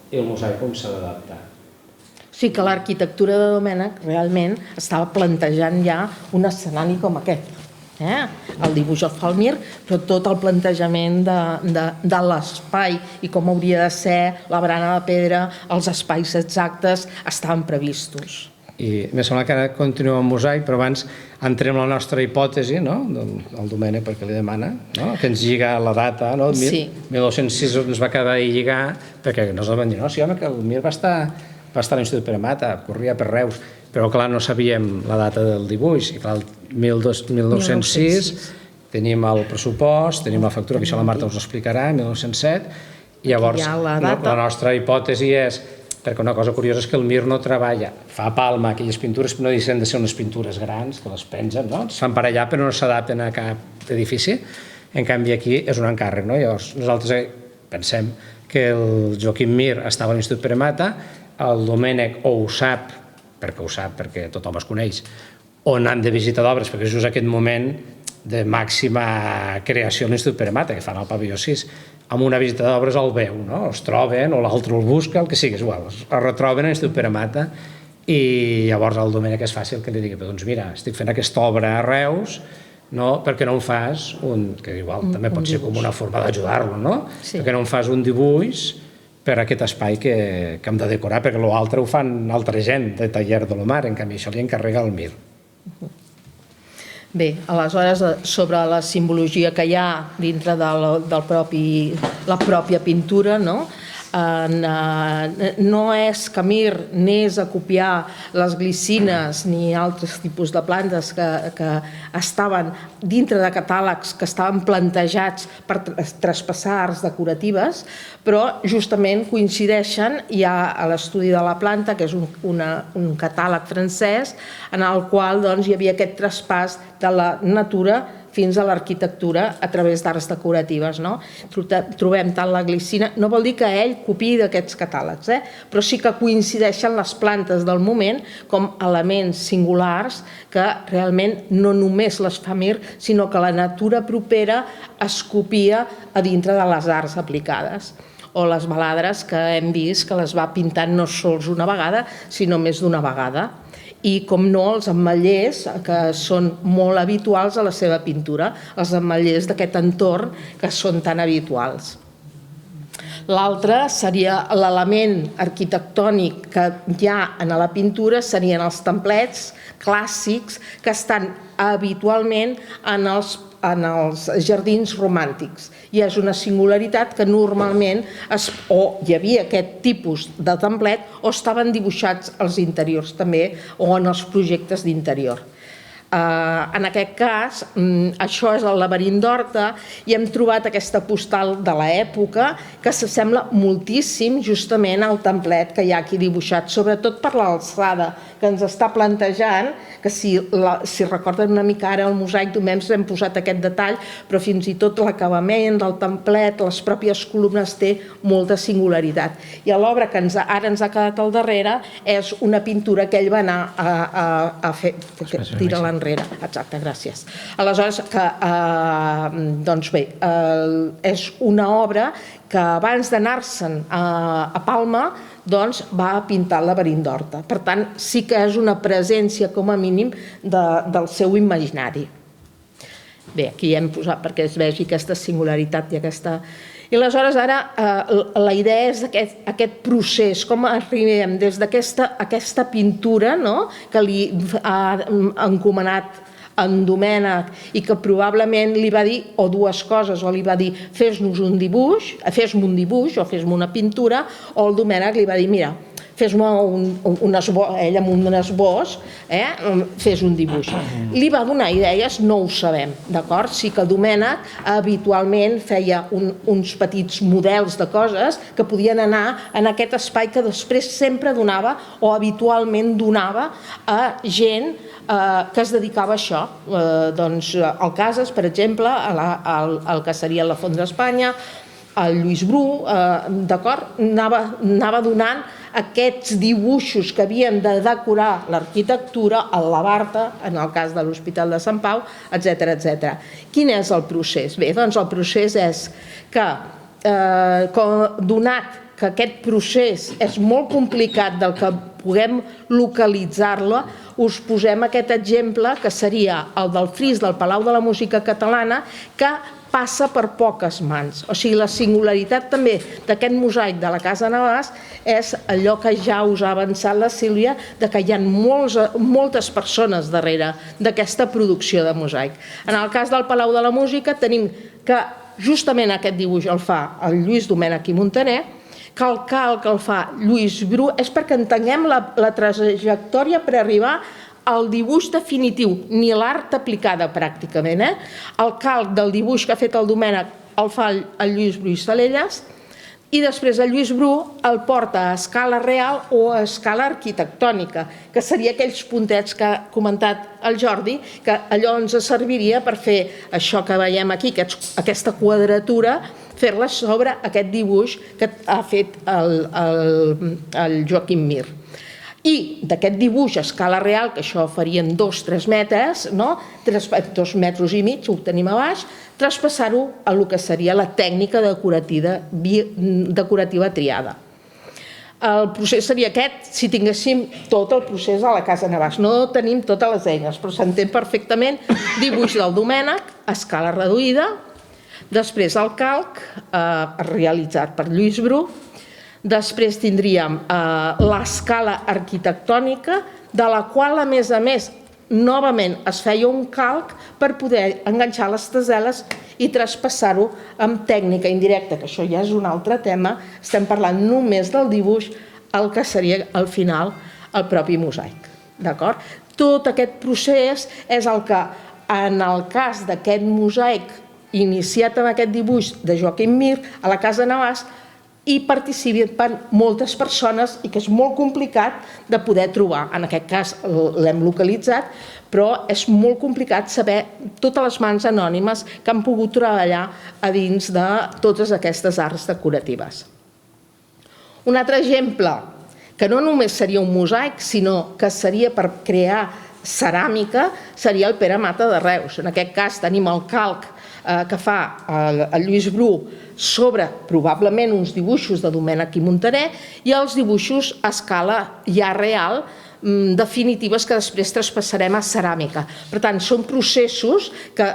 i el mosaic com s'ha d'adaptar. O sigui que l'arquitectura de Domènech realment estava plantejant ja un escenari com aquest. El dibuix el fa el Mir, però tot el plantejament de l'espai i com hauria de ser la barana de pedra, els espais exactes, estaven previstos. I me sembla que ara continuem amb mosaic, però abans entrem en la nostra hipòtesi, el Domènec perquè li demana, que ens lliga la data, el 1206 ens va quedar i lligar, perquè no es van dir, no, sí home, que el Mir va estar a l'Institut Pere Mata, corria per Reus, però clar, no sabíem la data del dibuix, i clar, el 1206 tenim el pressupost, tenim la factura, que això la Marta us explicarà, 1907, i llavors la nostra hipòtesi és, perquè una cosa curiosa és que el Mir no treballa, fa a Palma aquelles pintures, no deixen de ser unes pintures grans, que les pengen, es fan per allà però no s'adapten a cap edifici, en canvi aquí és un encàrrec, llavors nosaltres pensem que el Joaquim Mir estava a l'Institut Pere Mata, el Domènec ho sap, perquè tothom es coneix, on han de visitar d'obres, perquè és just aquest moment de màxima creació a l'Institut Pere Mata, que fan al pavelló 6, amb una visita d'obres el veu, es troben, o l'altre el busca, el que sigui, és igual, es retroben a l'Institut Pere Mata, i llavors el Domènec és fàcil que li digui, doncs mira, estic fent aquesta obra a Reus, perquè no em fas que igual també pot ser com una forma d'ajudar-lo, perquè no em fas un dibuix per aquest espai que hem de decorar, perquè l'altre ho fan altra gent de Taller de l'Omar, en canvi això li encarrega el Mir. Bé, aleshores, sobre la simbologia que hi ha dintre de la pròpia pintura, no és que Mir anés a copiar les glicines ni altres tipus de plantes que estaven dintre de catàlegs que estaven plantejats per traspassar arts decoratives, però justament coincideixen ja a l'estudi de la planta, que és un catàleg francès, en el qual hi havia aquest traspàs de la natura fins a l'arquitectura a través d'arts decoratives. Trobem tant la glicina, no vol dir que ell copiï d'aquests catàlegs, però sí que coincideixen les plantes del moment com elements singulars que realment no només les fa Mir, sinó que la natura propera es copia a dintre de les arts aplicades. O les baladres que hem vist que les va pintant no sols una vegada, sinó més d'una vegada. I, com no, els ametllers, que són molt habituals a la seva pintura, els ametllers d'aquest entorn que són tan habituals. L'altre seria l'element arquitectònic que hi ha en la pintura, serien els templets clàssics que estan habitualment en els jardins romàntics. I és una singularitat que normalment o hi havia aquest tipus de templet o estaven dibuixats als interiors també o en els projectes d'interior. En aquest cas, això és el laberint d'Horta i hem trobat aquesta postal de l'època que s'assembla moltíssim justament al templet que hi ha aquí dibuixat, sobretot per l'alçada que ens està plantejant, que si recorden una mica ara el mosaic Domènec hem posat aquest detall, però fins i tot l'acabament del templet, les pròpies columnes té molta singularitat. I l'obra que ara ens ha quedat al darrere és una pintura que ell va anar a fer, tira-la enrere. Exacte, gràcies. Aleshores, doncs bé, és una obra que abans d'anar-se'n a Palma doncs va pintar el laberint d'Horta. Per tant, sí que és una presència, com a mínim, del seu imaginari. Bé, aquí hem posat perquè es vegi aquesta singularitat i aquesta... I aleshores ara la idea és aquest procés, com arribem des d'aquesta pintura que li ha encomanat en Domènec i que probablement li va dir o dues coses, o li va dir fes-me un dibuix o fes-me una pintura, o el Domènec li va dir mira, fes-me ell amb un esbós, fes un dibuix. Li va donar idees? No ho sabem, d'acord? Sí que Domènec habitualment feia uns petits models de coses que podien anar en aquest espai que després sempre donava o habitualment donava a gent que es dedicava a això. Doncs el Casas, per exemple, el que seria la Font d'Espanya, el Lluís Bru, d'acord? Anava donant aquests dibuixos que havien de decorar l'arquitectura, el Labarta, en el cas de l'Hospital de Sant Pau, etc. Quin és el procés? Bé, doncs el procés és que, donat que aquest procés és molt complicat del que puguem localitzar-lo, us posem aquest exemple que seria el del fris del Palau de la Música Catalana, que passa per poques mans. O sigui, la singularitat també d'aquest mosaic de la Casa Navàs és allò que ja us ha avançat la Sílvia, de que hi ha moltes persones darrere d'aquesta producció de mosaic. En el cas del Palau de la Música tenim que justament aquest dibuix el fa el Lluís Domènech i Montaner, que el calc el fa Lluís Bru, és perquè entenguem la trajectòria per arribar el dibuix definitiu, ni l'art aplicada pràcticament. El calc del dibuix que ha fet el Domènec el fa el Lluís Bru i Salelles, i després el Lluís Bru el porta a escala real o a escala arquitectònica, que seria aquells puntets que ha comentat el Jordi, que allò ens serviria per fer això que veiem aquí, aquesta quadratura, fer-la sobre aquest dibuix que ha fet el Joaquim Mir. I d'aquest dibuix a escala real, que això farien 2-3 metres, 2 metres i mig, ho tenim a baix, traspassar-ho a el que seria la tècnica decorativa triada. El procés seria aquest si tinguéssim tot el procés a la Casa Navàs. No tenim totes les eines, però s'entén perfectament. Dibuix del Domènec a escala reduïda, després el calc realitzat per Lluís Bru, després tindríem l'escala arquitectònica, de la qual, a més, novament es feia un calc per poder enganxar les teseles i traspassar-ho amb tècnica indirecta, que això ja és un altre tema. Estem parlant només del dibuix, el que seria, al final, el propi mosaic. D'acord? Tot aquest procés és el que, en el cas d'aquest mosaic iniciat amb aquest dibuix de Joaquim Mir a la Casa Navàs, i participen moltes persones i que és molt complicat de poder trobar. En aquest cas l'hem localitzat, però és molt complicat saber totes les mans anònimes que han pogut treballar a dins de totes aquestes arts decoratives. Un altre exemple, que no només seria un mosaic, sinó que seria per crear ceràmica, seria el Pere Mata de Reus. En aquest cas tenim el calc que fa el Lluís Bru sobre probablement uns dibuixos de Domènec i Montaner i els dibuixos a escala ja real definitives que després traspassarem a ceràmica. Per tant, són processos que,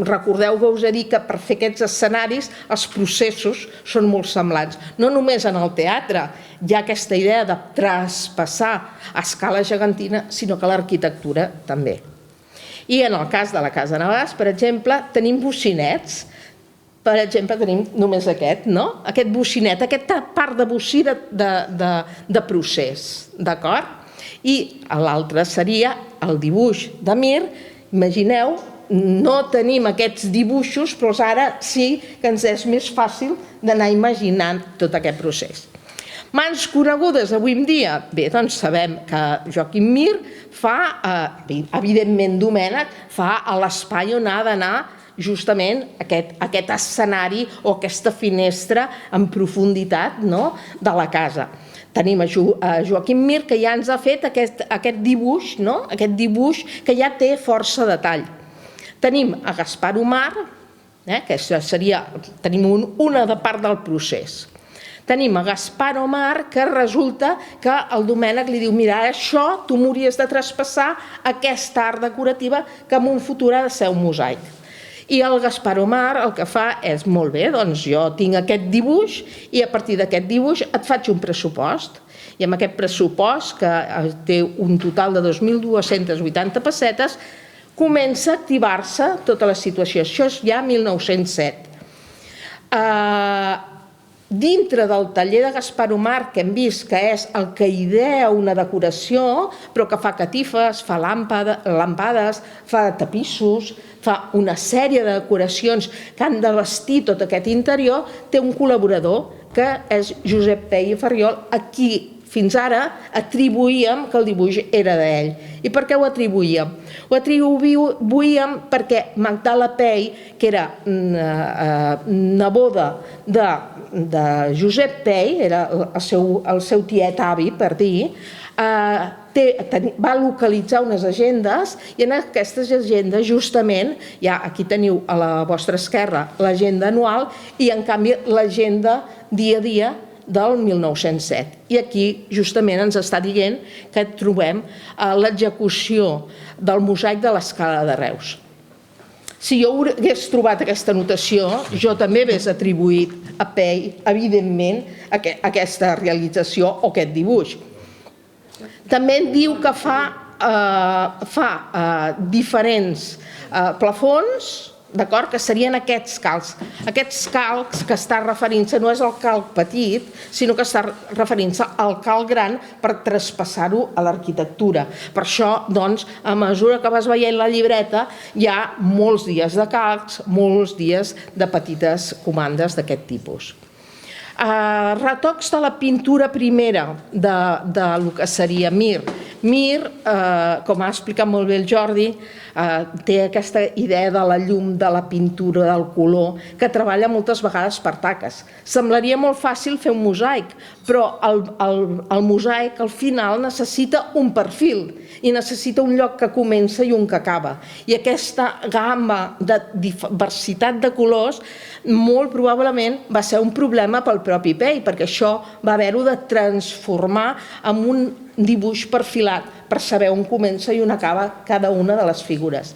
recordeu que us he dit que per fer aquests escenaris els processos són molt semblants. No només en el teatre hi ha aquesta idea de traspassar a escala gegantina, sinó que l'arquitectura també. I en el cas de la Casa Navàs, per exemple, tenim bocinets. Per exemple, tenim només aquest, no? Aquest bocinet, aquesta part de bocí de procés, d'acord? I l'altre seria el dibuix de Mir. Imagineu, no tenim aquests dibuixos, però ara sí que ens és més fàcil d'anar imaginant tot aquest procés. Mans conegudes avui en dia? Bé, doncs sabem que Joaquim Mir fa, evidentment Domènec, fa a l'espai on ha d'anar justament aquest escenari o aquesta finestra en profunditat de la casa. Tenim a Joaquim Mir, que ja ens ha fet aquest dibuix, aquest dibuix que ja té força detall. Tenim a Gaspar Omar, que seria, tenim una part del procés. Tenim a Gaspar Omar, que resulta que el Domènec li diu mira, això tu m'hauries de traspassar aquesta art decorativa que en un futur ha de ser un mosaic. I el Gaspar Omar el que fa és, molt bé, doncs jo tinc aquest dibuix i a partir d'aquest dibuix et faig un pressupost. I amb aquest pressupost, que té un total de 2.280 pessetes, comença a activar-se tota la situació. Això és ja 1907. Dintre del taller de Gaspar Umar, que hem vist que és el que idea una decoració, però que fa catifes, fa làmpades, fa tapissos, fa una sèrie de decoracions que han de vestir tot aquest interior, té un col·laborador que és Josep Pey i Farriol, a qui fins ara atribuïem que el dibuix era d'ell. I per què ho atribuïem? Ho atribuïem perquè Magdala Pey, que era neboda de Josep Pey, era el seu tiet avi, per dir, va localitzar unes agendes i en aquestes agendes justament, ja aquí teniu a la vostra esquerra l'agenda anual i en canvi l'agenda dia a dia del 1907. I aquí justament ens està dient que trobem l'execució del mosaic de l'Escala de Reus. Si jo hagués trobat aquesta notació, jo també hagués atribuït a Pey, evidentment, aquesta realització o aquest dibuix. També diu que fa diferents plafons, d'acord, que serien aquests calcs. Aquests calcs que està referint-se no és el calc petit, sinó que està referint-se al calc gran per traspassar-ho a l'arquitectura. Per això, doncs, a mesura que vas veient la llibreta, hi ha molts dies de calcs, molts dies de petites comandes d'aquest tipus. Retocs de la pintura primera del que seria Mir. Mir, com ha explicat molt bé el Jordi, té aquesta idea de la llum, de la pintura, del color, que treballa moltes vegades per taques. Semblaria molt fàcil fer un mosaic, però el mosaic al final necessita un perfil i necessita un lloc que comença i un que acaba. I aquesta gamma de diversitat de colors molt probablement va ser un problema pel propi Pey, perquè això va haver-ho de transformar en un dibuix perfilat per saber on comença i on acaba cada una de les figures.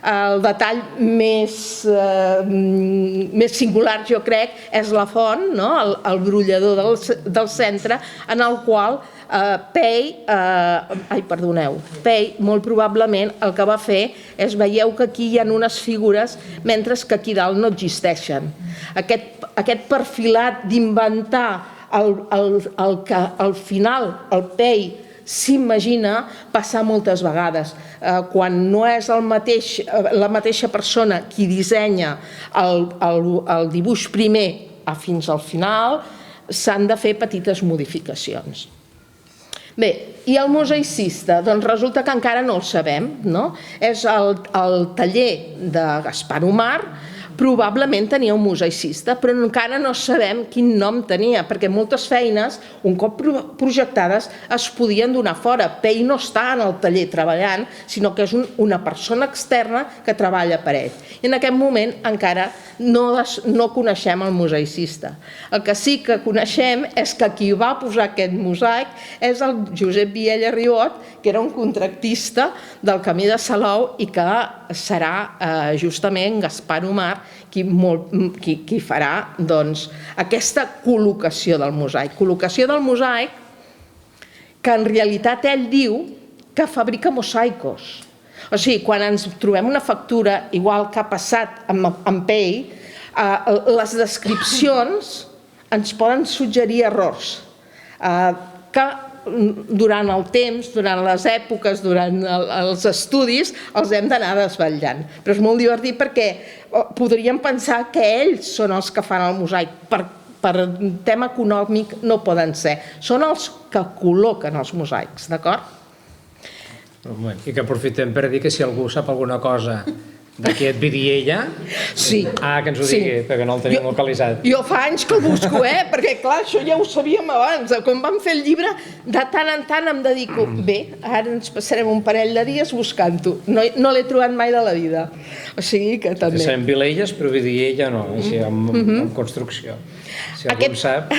El detall més singular, jo crec, és la font, el brollador del centre, en el qual Pey molt probablement el que va fer és, veieu que aquí hi ha unes figures mentre que aquí dalt no existeixen. Aquest perfilat d'inventar el que al final el Pey s'imagina passar moltes vegades. Quan no és la mateixa persona qui dissenya el dibuix primer fins al final, s'han de fer petites modificacions. Bé, i el mosaicista? Doncs resulta que encara no el sabem, no? És el taller de Gaspar Umar, probablement tenia un mosaicista, però encara no sabem quin nom tenia, perquè moltes feines, un cop projectades, es podien donar fora. Pey no està en el taller treballant, sinó que és una persona externa que treballa per ell. I en aquest moment encara no coneixem el mosaicista. El que sí que coneixem és que qui va posar aquest mosaic és el Josep Viella Ribot, que era un contractista del Camí de Salou i que serà justament Gaspar Umar qui farà aquesta col·locació del mosaic. Col·locació del mosaic que en realitat ell diu que fabrica mosaicos. O sigui, quan ens trobem una factura, igual que ha passat amb Pey, les descripcions ens poden suggerir errors que durant el temps, durant les èpoques, durant els estudis, els hem d'anar desvetllant. Però és molt divertit perquè podríem pensar que ells són els que fan el mosaic. Per tema econòmic no poden ser. Són els que col·loquen els mosaics, d'acord? I que aprofitem per dir que si algú sap alguna cosa d'aquest Vidiella, que ens ho digui, perquè no el tenim localitzat. Jo fa anys que el busco, perquè clar, això ja ho sabíem abans. Quan vam fer el llibre, de tant en tant em dedico. Bé, ara ens passarem un parell de dies buscant-ho. No l'he trobat mai de la vida. O sigui que també... Sabem Vilelles, però Vidiella no, així amb construcció. Si algú en sap...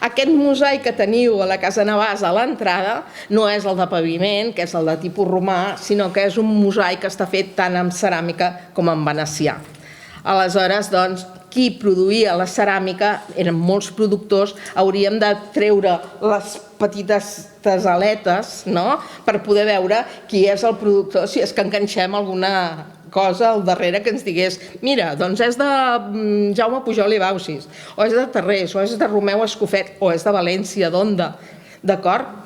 Aquest mosaic que teniu a la Casa Navàs a l'entrada no és el de paviment, que és el de tipus romà, sinó que és un mosaic que està fet tant amb ceràmica com en venecià. Aleshores, doncs, qui produïa la ceràmica, eren molts productors, hauríem de treure les petites aletes, no?, per poder veure qui és el productor, si és que enganxem alguna cosa al darrere que ens digués mira, doncs és de Jaume Pujol i Baucis, o és de Tarrés, o és de Romeu Escofet, o és de València, d'Onda, d'acord?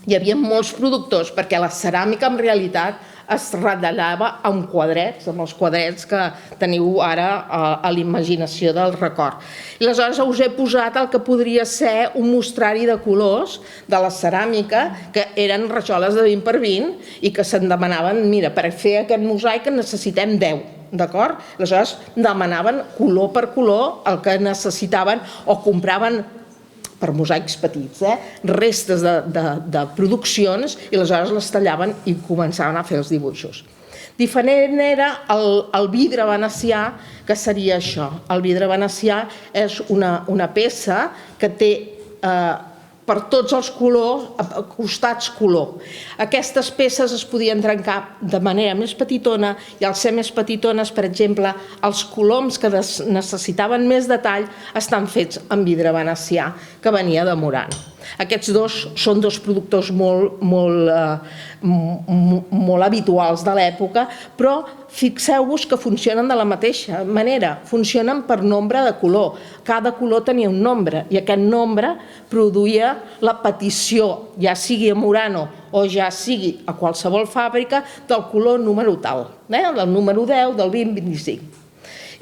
Hi havia molts productors, perquè la ceràmica en realitat es retallava amb quadrets, amb els quadrets que teniu ara a l'imaginació del record. I aleshores us he posat el que podria ser un mostrari de colors de la ceràmica, que eren rajoles de 20 per 20 i que se'n demanaven, mira, per fer aquest mosaic necessitem 10, d'acord? Aleshores demanaven color per color el que necessitaven o compraven per mosaics petits, restes de produccions i aleshores les tallaven i començaven a fer els dibuixos. Diferent era el vidre venecià, que seria això. El vidre venecià és una peça que té per tots els colors, costats color. Aquestes peces es podien trencar de manera més petitona i al ser més petitones, per exemple, els coloms que necessitaven més detall estan fets amb vidre venecià, que venia de Morant. Aquests dos són dos productors molt habituals de l'època, però fixeu-vos que funcionen de la mateixa manera, funcionen per nombre de color. Cada color tenia un nombre i aquest nombre produïa la petició, ja sigui a Murano o ja sigui a qualsevol fàbrica, del color número tal, del número 10, del 20, 25.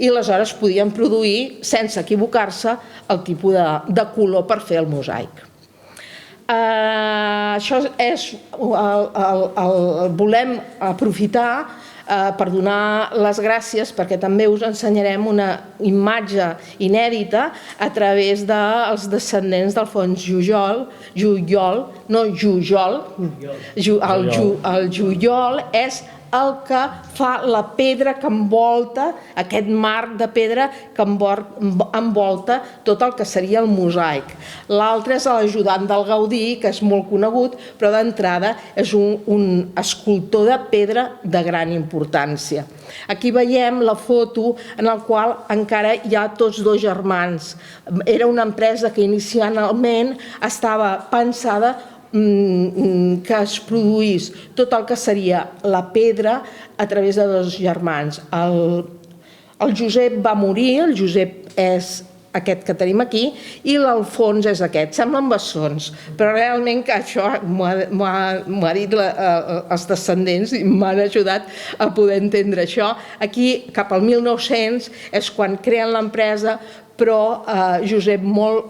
I aleshores podien produir, sense equivocar-se, el tipus de color per fer el mosaic. Això és, volem aprofitar per donar les gràcies perquè també us ensenyarem una imatge inèdita a través dels descendents d'Alfons Jujol, el Jujol és el que fa la pedra que envolta, aquest marc de pedra que envolta tot el que seria el mosaic. L'altre és l'ajudant del Gaudí, que és molt conegut, però d'entrada és un escultor de pedra de gran importància. Aquí veiem la foto en la qual encara hi ha tots dos germans. Era una empresa que inicialment estava pensada que es produís tot el que seria la pedra a través de dos germans. El Josep va morir, el Josep és aquest que tenim aquí, i l'Alfons és aquest. Semblen bessons, però realment que això m'ho ha dit els descendents i m'han ajudat a poder entendre això. Aquí, cap al 1900, és quan creen l'empresa, però Josep mor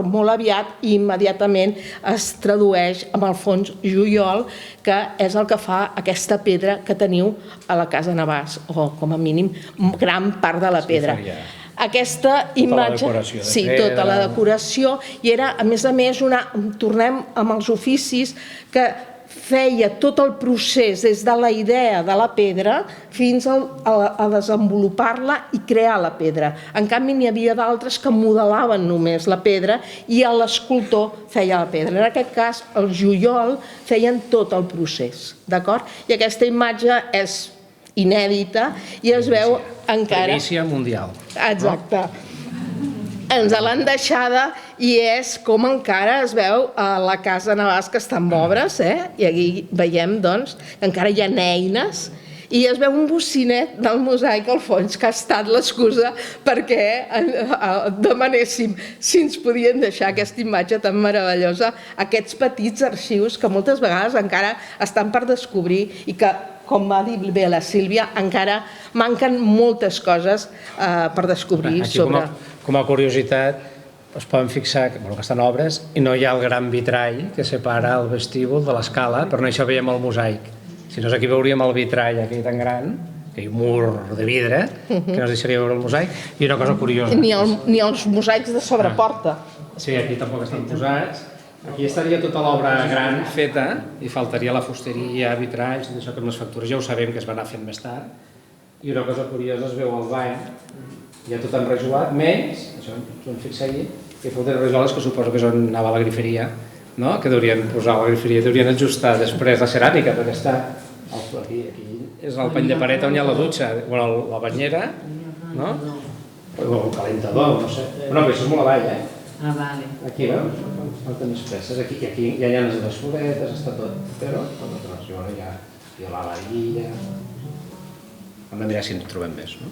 molt aviat i immediatament es tradueix amb Alfons Jujol, que és el que fa aquesta pedra que teniu a la Casa Navàs, o com a mínim gran part de la pedra. Aquesta imatge, sí, tota la decoració, i era, a més, tornem amb els oficis, que feia tot el procés des de la idea de la pedra fins a desenvolupar-la i crear la pedra. En canvi, n'hi havia d'altres que modelaven només la pedra i l'escultor feia la pedra. En aquest cas, el Jujol feien tot el procés, d'acord? I aquesta imatge és inèdita i es veu encara... Primícia mundial. Exacte. Ens l'han deixada i és com encara es veu a la Casa Navàs, que està en obres, i aquí veiem doncs que encara hi ha eines i es veu un bocinet del mosaic al fons, que ha estat l'excusa perquè demanéssim si ens podien deixar aquesta imatge tan meravellosa, aquests petits arxius que moltes vegades encara estan per descobrir i que, com va dir bé la Sílvia, encara manquen moltes coses per descobrir sobre... Com a curiositat, es poden fixar que estan obres i no hi ha el gran vitrall que separa el vestíbul de l'escala, però no això veiem el mosaic. Si no, aquí veuríem el vitrall aquí tan gran, que hi ha un mur de vidre, que no ens deixaria veure el mosaic, i una cosa curiosa. Ni els mosaics de sobreporta. Sí, aquí tampoc estan posats. Aquí estaria tota l'obra gran feta i faltaria la fusteria, vitralls, tot això que amb les factures ja ho sabem que es va anar fent més tard. I una cosa curiosa es veu al bany, ja tot enrajolat, menys, això ens ho hem fixat allí, que falten rajoles que suposo que és on anava la griferia, que deurien posar la griferia, deurien ajustar després la ceràmica, perquè està aquí és el pany de paret on hi ha la dutxa, la banyera, o el calentador, no sé. No, però això és molt avall, Ah, vale. Aquí, veus? Falten més peces. Aquí ja hi ha les foguetes, està tot. Però, llavors ja hi ha la varilla... Hem de mirar si en trobem més, no?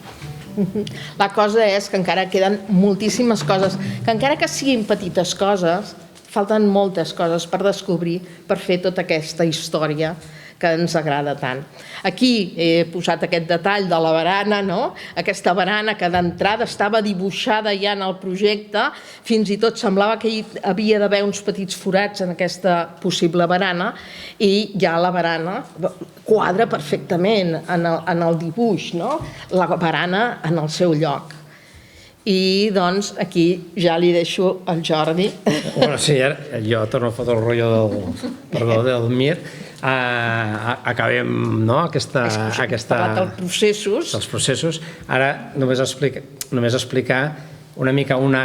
La cosa és que encara queden moltíssimes coses, que encara que siguin petites coses, falten moltes coses per descobrir, per fer tota aquesta història que ens agrada tant. Aquí he posat aquest detall de la barana, no? Aquesta barana que d'entrada estava dibuixada ja en el projecte, fins i tot semblava que hi havia d'haver uns petits forats en aquesta possible barana, i ja la barana quadra perfectament en el dibuix, no? La barana en el seu lloc. I doncs aquí ja li deixo al Jordi. Bueno, sí, jo torno a fotre el rotllo del Mir. Acabem, no?, Parlat dels processos. Ara només explicar una mica un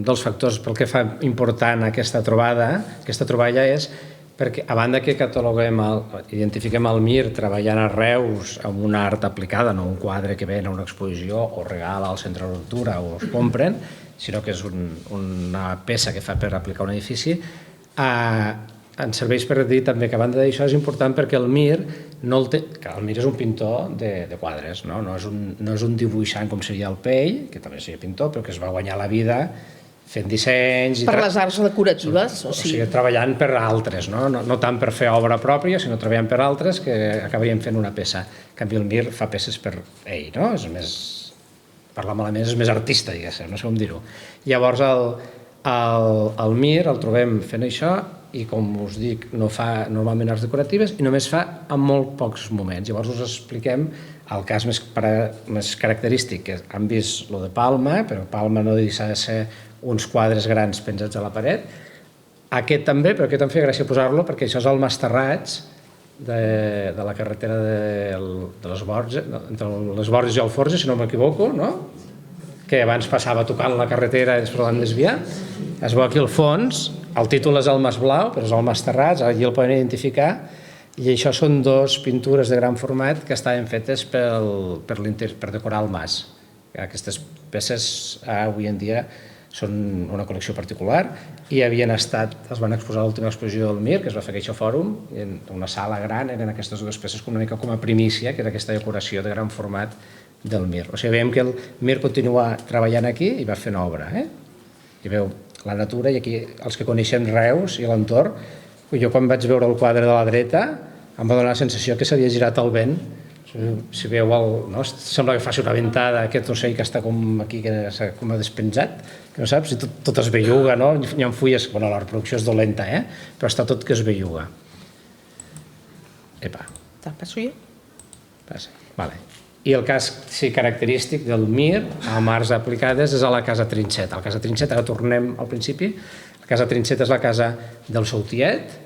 dels factors pel que fa important aquesta troballa és perquè a banda que identifiquem el Mir treballant a Reus amb una art aplicada, no un quadre que ven a una exposició o regala al centre de lectura o es compren, sinó que és una peça que fa per aplicar un edifici, ens serveix per dir també que a banda d'això és important perquè el Mir és un pintor de quadres, no és un dibuixant com seria el Pell, que també seria pintor, però que es va guanyar la vida fent dissenys... Per les arts decoratives. O sigui, treballant per altres, no tant per fer obra pròpia, sinó treballant per altres que acabarien fent una peça. En canvi, el Mir fa peces per ell, no? És més... Parlar malament, és més artista, diguéssim, no sé com dir-ho. Llavors, el Mir el trobem fent això i, com us dic, no fa normalment arts decoratives i només fa en molt pocs moments. Llavors us expliquem el cas més característic, que han vist lo de Palma, però Palma no deixa de ser uns quadres grans penjats a la paret. Aquest també, però aquest em feia gràcia posar-lo perquè això és el Masterrats de la carretera de les Borges, entre les Borges i el Forge, si no m'equivoco, no? Que abans passava tocant la carretera i després l'han desviat. Es veu aquí al fons, el títol és el Mas Blau, però és el Masterrats, allí el poden identificar, i això són dos pintures de gran format que estaven fetes per decorar el mas. Aquestes peces avui en dia són una col·lecció particular i es van exposar a l'última exposició del Mir, que es va fer a Queixa Fòrum, i en una sala gran eren aquestes dues peces una mica com a primícia, que era aquesta decoració de gran format del Mir. O sigui, veiem que el Mir continua treballant aquí i va fent obra. Hi veu la natura, i aquí els que coneixem Reus i l'entorn, jo quan vaig veure el quadre de la dreta em va donar la sensació que s'havia girat el vent. Si veu, sembla que faci una ventada, aquest ocell que està com aquí, que s'ha com despenjat, que no saps, i tot es belluga, no? Hi ha fulles, bueno, la reproducció és dolenta, però està tot que es belluga. Epa. Passo jo? Passa, vale. I el cas característic del Mir, amb arts aplicades, és a la Casa Trinxet. A la Casa Trinxet, ara tornem al principi, la Casa Trinxet és la casa del seu tiet,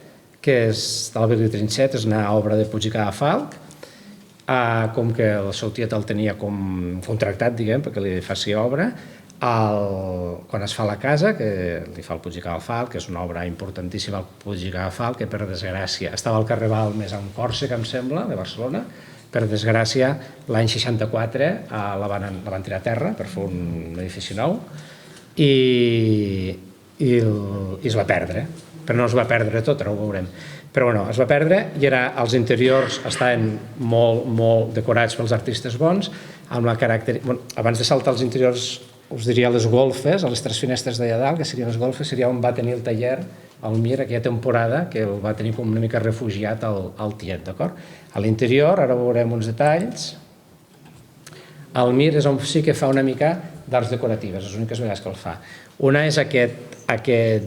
que és de l'Albert Trinxet, és una obra de Puig i Cadafalch, com que el seu tiet el tenia com contractat, diguem, perquè li faci obra, quan es fa la casa, que li fa el Puig i Cadafalch, que és una obra importantíssima, el Puig i Cadafalch, que per desgràcia estava al carrer Balmes amb Còrsega, em sembla, de Barcelona, per desgràcia l'any 64 la van tirar a terra per fer un edifici nou i es va perdre, però no es va perdre tot, ara ho veurem. Però bueno, es va perdre i els interiors estaven molt decorats pels artistes bons, amb la caràcter... Abans de saltar als interiors us diria les golfes, a les 3 finestres d'allà dalt, que serien les golfes, seria on va tenir el taller al Mir aquella temporada, que el va tenir com una mica refugiat al tiet, d'acord? A l'interior, ara veurem uns detalls, el Mir és on sí que fa una mica d'arts decoratives, les úniques vegades que el fa. Una és aquest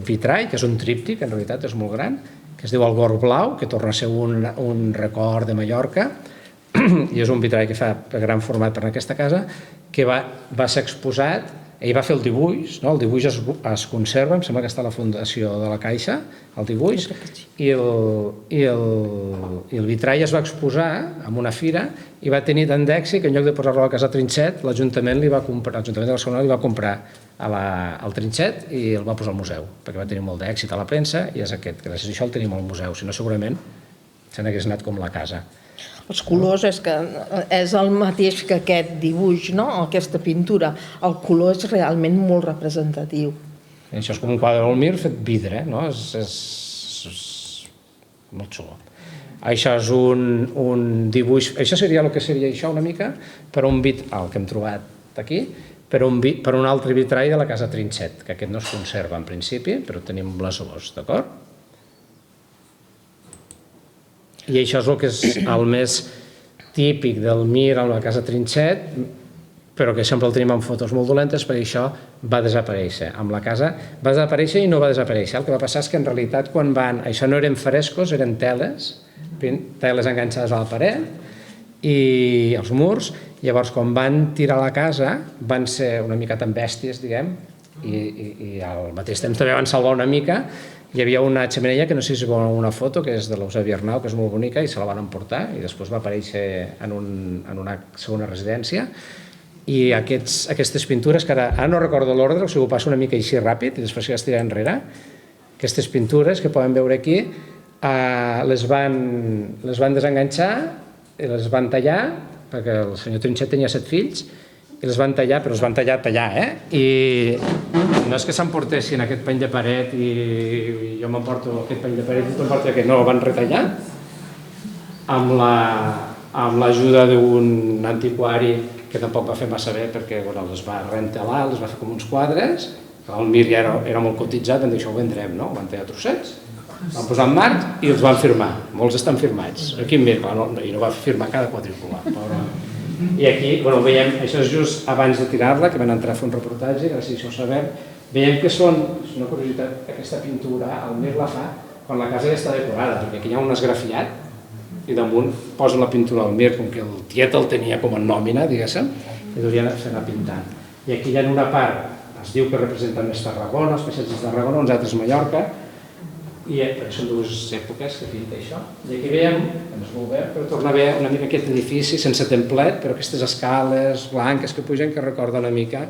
vitrall, que és un tríptic, en realitat és molt gran, que es diu el Gorg Blau, que torna a ser un record de Mallorca, i és un vitrall que fa per gran format per aquesta casa, que va ser exposat, ell va fer el dibuix, el dibuix es conserva, em sembla que està a la Fundació de la Caixa, el dibuix, i el vitrall es va exposar en una fira i va tenir tant d'èxit que en lloc de posar-lo a la Casa Trinxet, l'Ajuntament de Barcelona li va comprar al Trinxet i el va posar al museu, perquè va tenir molt d'èxit a la premsa i és aquest, gràcies a això el tenim al museu, si no segurament se n'hagués anat com la casa. Els colors és el mateix que aquest dibuix, no? Aquesta pintura. El color és realment molt representatiu. Això és com un quadre del Mir fet vidre, no? És molt xulo. Això és un dibuix, això seria el que seria això una mica, per un el que hem trobat aquí, per un altre vitrall de la casa Trinxet, que aquest no es conserva en principi, però tenim l'esbós, d'acord? I això és el que és el més típic del Mir a la casa Trinxet, però que sempre el tenim en fotos molt dolentes, perquè això va desaparèixer. Amb la casa va desaparèixer i no va desaparèixer. El que va passar és que en realitat quan això no eren frescos, eren teles enganxades a la paret i als murs. Llavors, quan van tirar la casa, van ser una mica tan bèsties, diguem, i al mateix temps també van salvar una mica. Hi havia una xemeneia que no sé si veuen una foto, que és de l'Eusebi Arnau, que és molt bonica, i se la van emportar, i després va aparèixer en una segona residència. I aquestes pintures, que ara no recordo l'ordre, o sigui, ho passo una mica així ràpid, i després ja estiré enrere, aquestes pintures que poden veure aquí, les van desenganxar, i les van tallar, perquè el senyor Trinxet tenia 7 fills, i les van tallar, però els van tallar, i no és que s'emportessin aquest pany de paret i jo m'emporto aquest pany de paret i tu emportes aquest, no, el van retallar amb l'ajuda d'un antiquari que tampoc va fer massa bé perquè les va rentelar, les va fer com uns quadres, el Mir ja era molt cotitzat, vam dir això ho vendrem, no? Ho van tallar trossets, van posar en marc i els van firmar, molts estan firmats, aquí en Mir, i no va firmar cada quadrícula, i aquí, veiem, això és just abans de tirar-la, que van entrar a fer un reportatge, gràcies a això ho sabem, veiem que és una curiositat, aquesta pintura, el Mir la fa quan la casa ja està decorada, perquè aquí hi ha un esgrafiat i damunt posen la pintura del Mir, com que el tiet el tenia com a nòmina, diguéssim, i devien anar pintant. I aquí hi ha una part, es diu que representen més Tarragona, els paisatges de Tarragona, uns altres Mallorca, i són dues èpoques que pinta això. I aquí veiem, que no és molt verd, però torna a veure una mica aquest edifici sense templet, però aquestes escales blanques que pugen que recorden una mica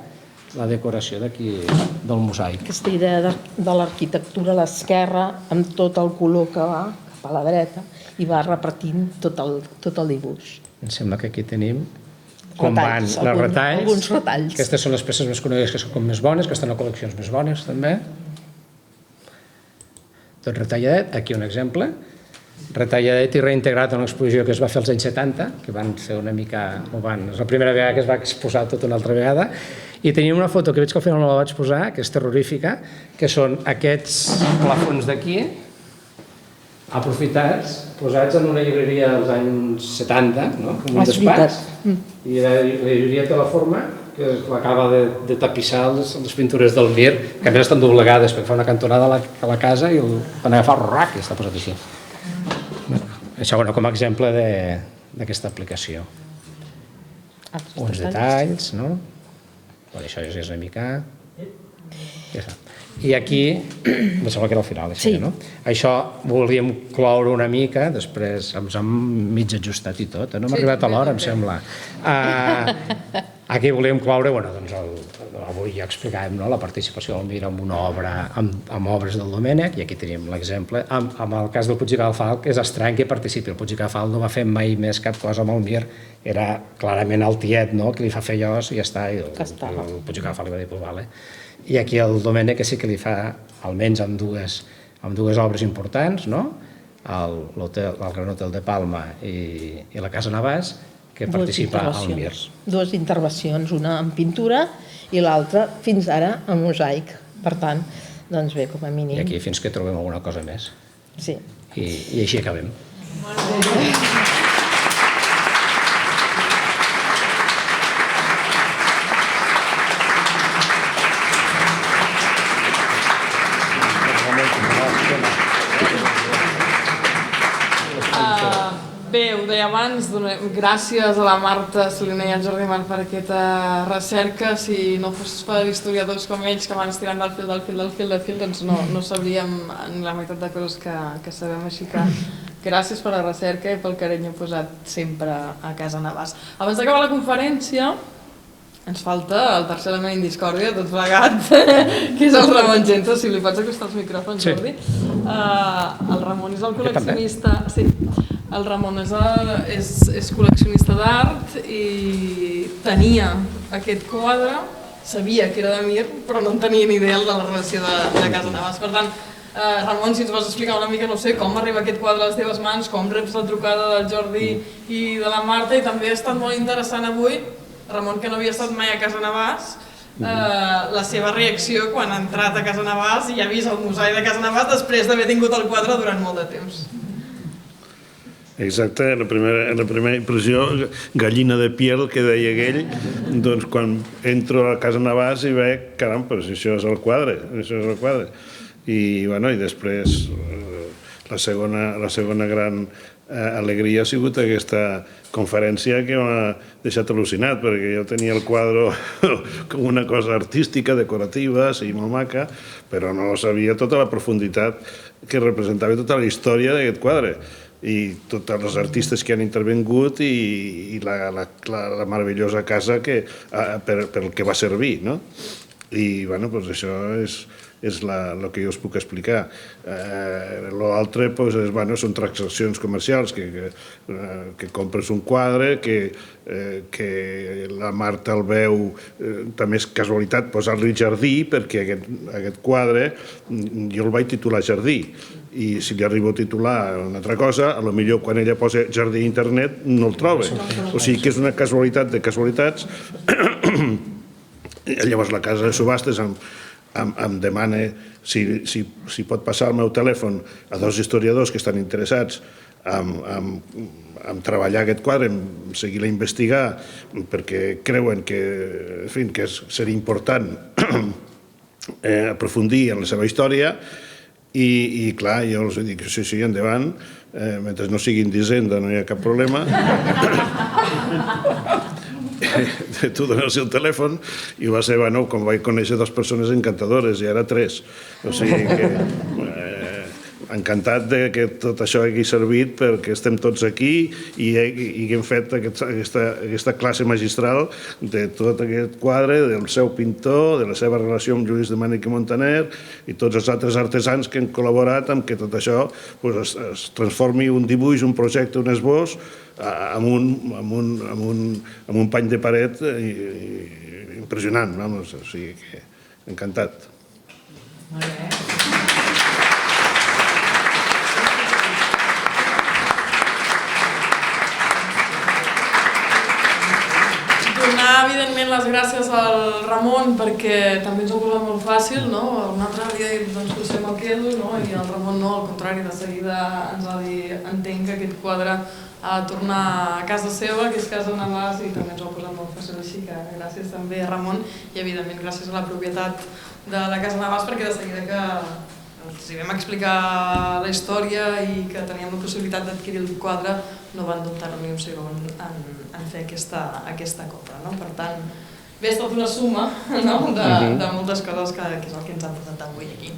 la decoració d'aquí del mosaic. Aquesta idea de l'arquitectura a l'esquerra, amb tot el color que va cap a la dreta, i va repartint tot el dibuix. Em sembla que aquí tenim com van els retalls. Alguns retalls. Aquestes són les peces més conegudes que són com més bones, que estan a col·leccions més bones també. Tot retalladet, aquí un exemple, retalladet i reintegrat en l'exposició que es va fer als anys 70, que van ser una mica, és la primera vegada que es va exposar tot una altra vegada, i tenim una foto que veig que al final no la vaig posar, que és terrorífica, que són aquests plafons d'aquí, aprofitats, posats en una llibreria dels anys 70, no? Com un despatx, i la llibreria té la forma que l'acaba de tapissar les pintures del Mir, que a més estan doblegades perquè fa una cantonada a la casa i van agafar el rac i està posat així. Això com a exemple d'aquesta aplicació. Uns detalls, no? Això ja és una mica... I aquí, em sembla que era al final, no? Això volíem cloure una mica, després ens hem mig ajustat i tot, no hem arribat a l'hora, em sembla. Aquí volíem cloure, avui ja explicàvem la participació del Mir en una obra, amb obres del Domènech, i aquí tenim l'exemple. En el cas del Puig i Cadafalch és estrany que participi, el Puig i Cadafalch no va fer mai més cap cosa amb el Mir, era clarament el tiet que li fa fer allò i ja està, i el Puig i Cadafalch li va dir, pues vale. I aquí el Domènech sí que li fa, almenys amb dues obres importants, el Gran Hotel de Palma i la Casa Navàs, que participa al Mir. Dues intervencions, una en pintura i l'altra, fins ara, en mosaic. Per tant, doncs bé, com a mínim. I aquí fins que trobem alguna cosa més. Sí. I així acabem. Bé, ho deia abans, gràcies a la Marta Solina i al Jordi Mar per aquesta recerca. Si no fos per historiadors com ells que van estirant del fil, doncs no sabríem la meitat de coses que sabem, així que gràcies per la recerca i pel carinyo posat sempre a Casa Navàs. Abans d'acabar la conferència, ens falta el tercer element en discòrdia, tot plegat, que és el Ramon Gento. Si li pots acostar els micròfons, Jordi. El Ramon és el col·leccionista... El Ramon és col·leccionista d'art i tenia aquest quadre, sabia que era de Mir, però no en tenia ni idea de la relació de Casa Navàs. Per tant, Ramon, si ens vols explicar una mica, no sé, com arriba aquest quadre a les teves mans, com reps la trucada del Jordi i de la Marta, i també ha estat molt interessant avui, Ramon, que no havia estat mai a Casa Navàs, la seva reacció quan ha entrat a Casa Navàs i ha vist el mosaic de Casa Navàs després d'haver tingut el quadre durant molt de temps. Exacte, la primera impressió, gallina de piel, que deia ell, doncs quan entro a Casa Navàs i veig, caram, però si això és el quadre, I després la segona gran alegria ha sigut aquesta conferència que m'ha deixat al·lucinat, perquè jo tenia el quadre com una cosa artística, decorativa, sí, molt maca, però no sabia tota la profunditat que representava tota la història d'aquest quadre i tots els artistes que han intervingut i la meravellosa casa per el que va servir, no? I això és el que jo us puc explicar. L'altre són transaccions comercials, que compres un quadre, que la Marta el veu, també és casualitat posar-li jardí, perquè aquest quadre jo el vaig titular Jardí, i si li arribo a titular una altra cosa, potser quan ella posa jardí a internet no el troba. O sigui que és una casualitat de casualitats. Llavors la casa de subhastes em demana si pot passar el meu telèfon a dos historiadors que estan interessats en treballar aquest quadre, en seguir a investigar, perquè creuen que seria important aprofundir en la seva història. I clar, jo els dic, sí, endavant, mentre no siguin d'Hisenda no hi ha cap problema. Tu dones el telèfon i va ser, com vaig conèixer dues persones encantadores i ara tres. O sigui que encantat que tot això hagi servit perquè estem tots aquí i hem fet aquesta classe magistral de tot aquest quadre, del seu pintor, de la seva relació amb Lluís Domènech i Montaner i tots els altres artesans que han col·laborat amb que tot això es transformi un dibuix, un projecte, un esbós amb un pany de paret impressionant, o sigui que encantat. Molt bé. Donar, evidentment, les gràcies al Ramon perquè també ens ho ha posat molt fàcil, no? Un altre dia ha dit, doncs potser me'l quedo, no? I el Ramon no, al contrari, de seguida ens va dir, entenc que aquest quadre ha de tornar a casa seva, que és Casa Navàs, i també ens ho ha posat molt fàcil, així que gràcies també a Ramon i evidentment gràcies a la propietat de la Casa Navàs perquè de seguida que els vam explicar la història i que teníem la possibilitat d'adquirir el quadre no van dubtar ni un segon en fer aquesta compra. Per tant, bé, ha estat una suma de moltes coses que és el que ens han portat avui aquí.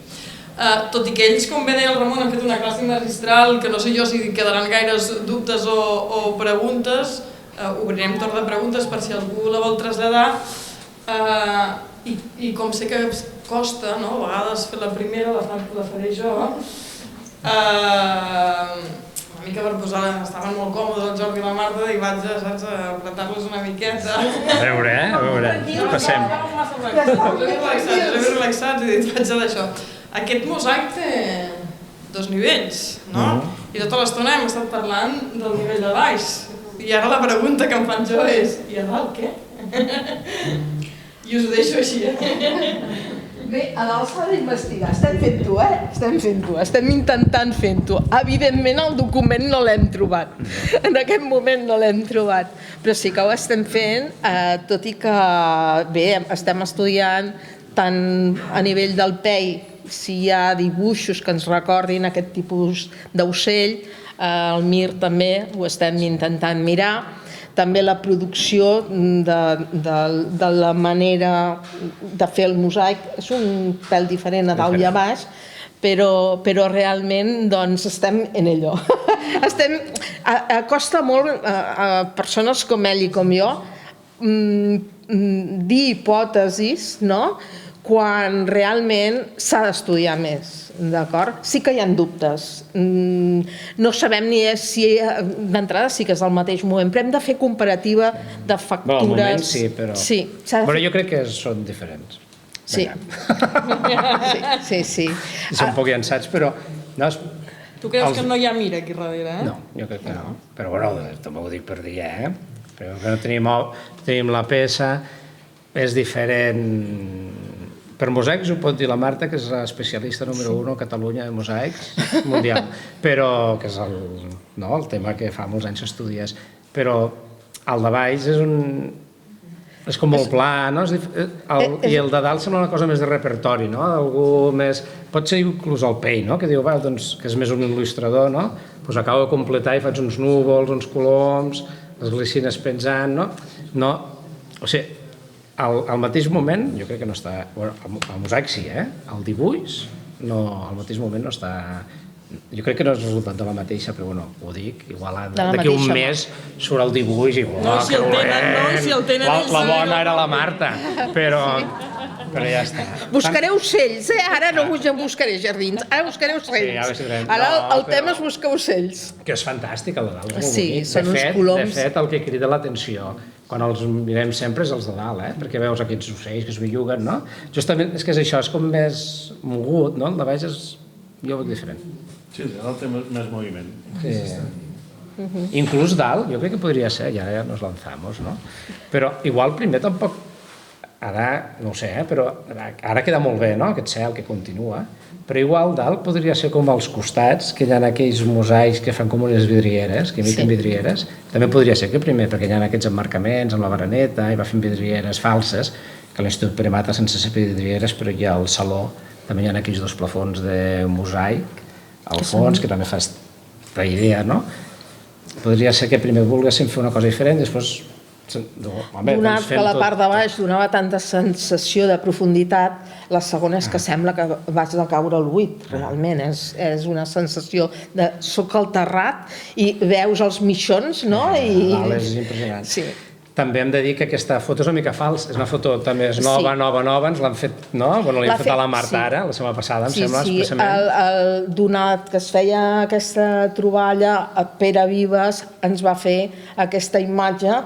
Tot i que ells, com bé deia el Ramon, han fet una classe magistral, que no sé jo si quedaran gaires dubtes o preguntes, obrirem torn de preguntes per si algú la vol traslladar, i com sé que costa, a vegades fer la primera, la faré jo, una mica per posar, estaven molt còmodes el Jordi i la Marta i vaig a apretar-los una miqueta. A veure, passem. Ben relaxats i dit, vaig a d'això. Aquest mosaic té dos nivells, no? I tota l'estona hem estat parlant del nivell de baix. I ara la pregunta que em fan jo és, i a dalt què? I us ho deixo així, Bé, a dalt s'ha d'investigar. Estem fent-ho, estem intentant fent-ho. Evidentment el document no l'hem trobat. En aquest moment no l'hem trobat. Però sí que ho estem fent, tot i que, bé, estem estudiant tant a nivell del PEI, si hi ha dibuixos que ens recordin aquest tipus d'ocell, el Mir també ho estem intentant mirar, també la producció de la manera de fer el mosaic és un pèl diferent a dalt i a baix, però realment estem en allò. Costa molt a persones com ell i com jo dir hipòtesis, no?, quan realment s'ha d'estudiar més, d'acord? Sí que hi ha dubtes. No sabem ni si d'entrada sí que és al mateix moment, però hem de fer comparativa de factures. Al moment sí, però... Sí, Però jo crec que són diferents. Sí. Sí. Són poc llançats, però... No, Tu creus que no hi ha mira aquí darrere, no, jo crec que no. Però bueno, també ho dic per dir, Però que no tenim la peça, és diferent... Per mosaics ho pot dir la Marta, que és l'especialista número 1 a Catalunya de mosaics mundial, però que és el tema que fa molts anys estudies. Però el de baix és com molt pla, no? I el de dalt sembla una cosa més de repertori, no? D'algú més... Pot ser inclús el Pei, no? Que diu, que és més un il·lustrador, no? Doncs acabo de completar i faig uns núvols, uns coloms, les glicines penjant, no? O sigui, al mateix moment, jo crec que no està... El mosaic sí, el dibuix, al mateix moment no està... Jo crec que no és resultat de la mateixa, però bueno, ho dic, igual d'aquí un mes surt el dibuix i... Si el tenen ells... La bona era la Marta, però ja està. Buscaré ocells, Ara no buscaré jardins, ara buscaré ocells. Ara el tema és buscar ocells. Que és fantàstic, el de dalt, és molt Sí, bonic. són uns coloms. De fet, el que crida l'atenció quan els mirem sempre és els de dalt, perquè veus aquests ocells que es belluguen, no? Justament és que és això, és com més mogut, no? El de baix és... Jo ho veig diferent. Sí, el de dalt té més moviment. Sí. Inclús dalt, jo crec que podria ser, ja nos lanzamos, no? Però igual primer tampoc... Ara, no ho sé, però ara queda molt bé, no?, aquest cel que continua, però igual dalt podria ser com als costats, que hi ha aquells mosaics que fan com unes vidrieres, que imiten vidrieres. També podria ser que primer, perquè hi ha aquests emmarcaments amb la baraneta i va fent vidrieres falses, que l'Institut Pere Mata sense ser vidrieres, però hi ha al saló, també hi ha aquells dos plafons de mosaic al fons, que també fa la idea, no? Podria ser que primer volguéssim fer una cosa diferent, després... Donat que la part de baix donava tanta sensació de profunditat, la segona és que sembla que vas de caure al buit, realment, és una sensació de soc al terrat i veus els mitjons, no? És impressionant. Sí. També hem de dir que aquesta foto és una mica falsa, és una foto també nova, ens l'han fet, no? Bueno, l'hem fet a la Marta ara, la setmana passada, em sembla, expressament. Donat que es feia aquesta troballa, Pere Vives ens va fer aquesta imatge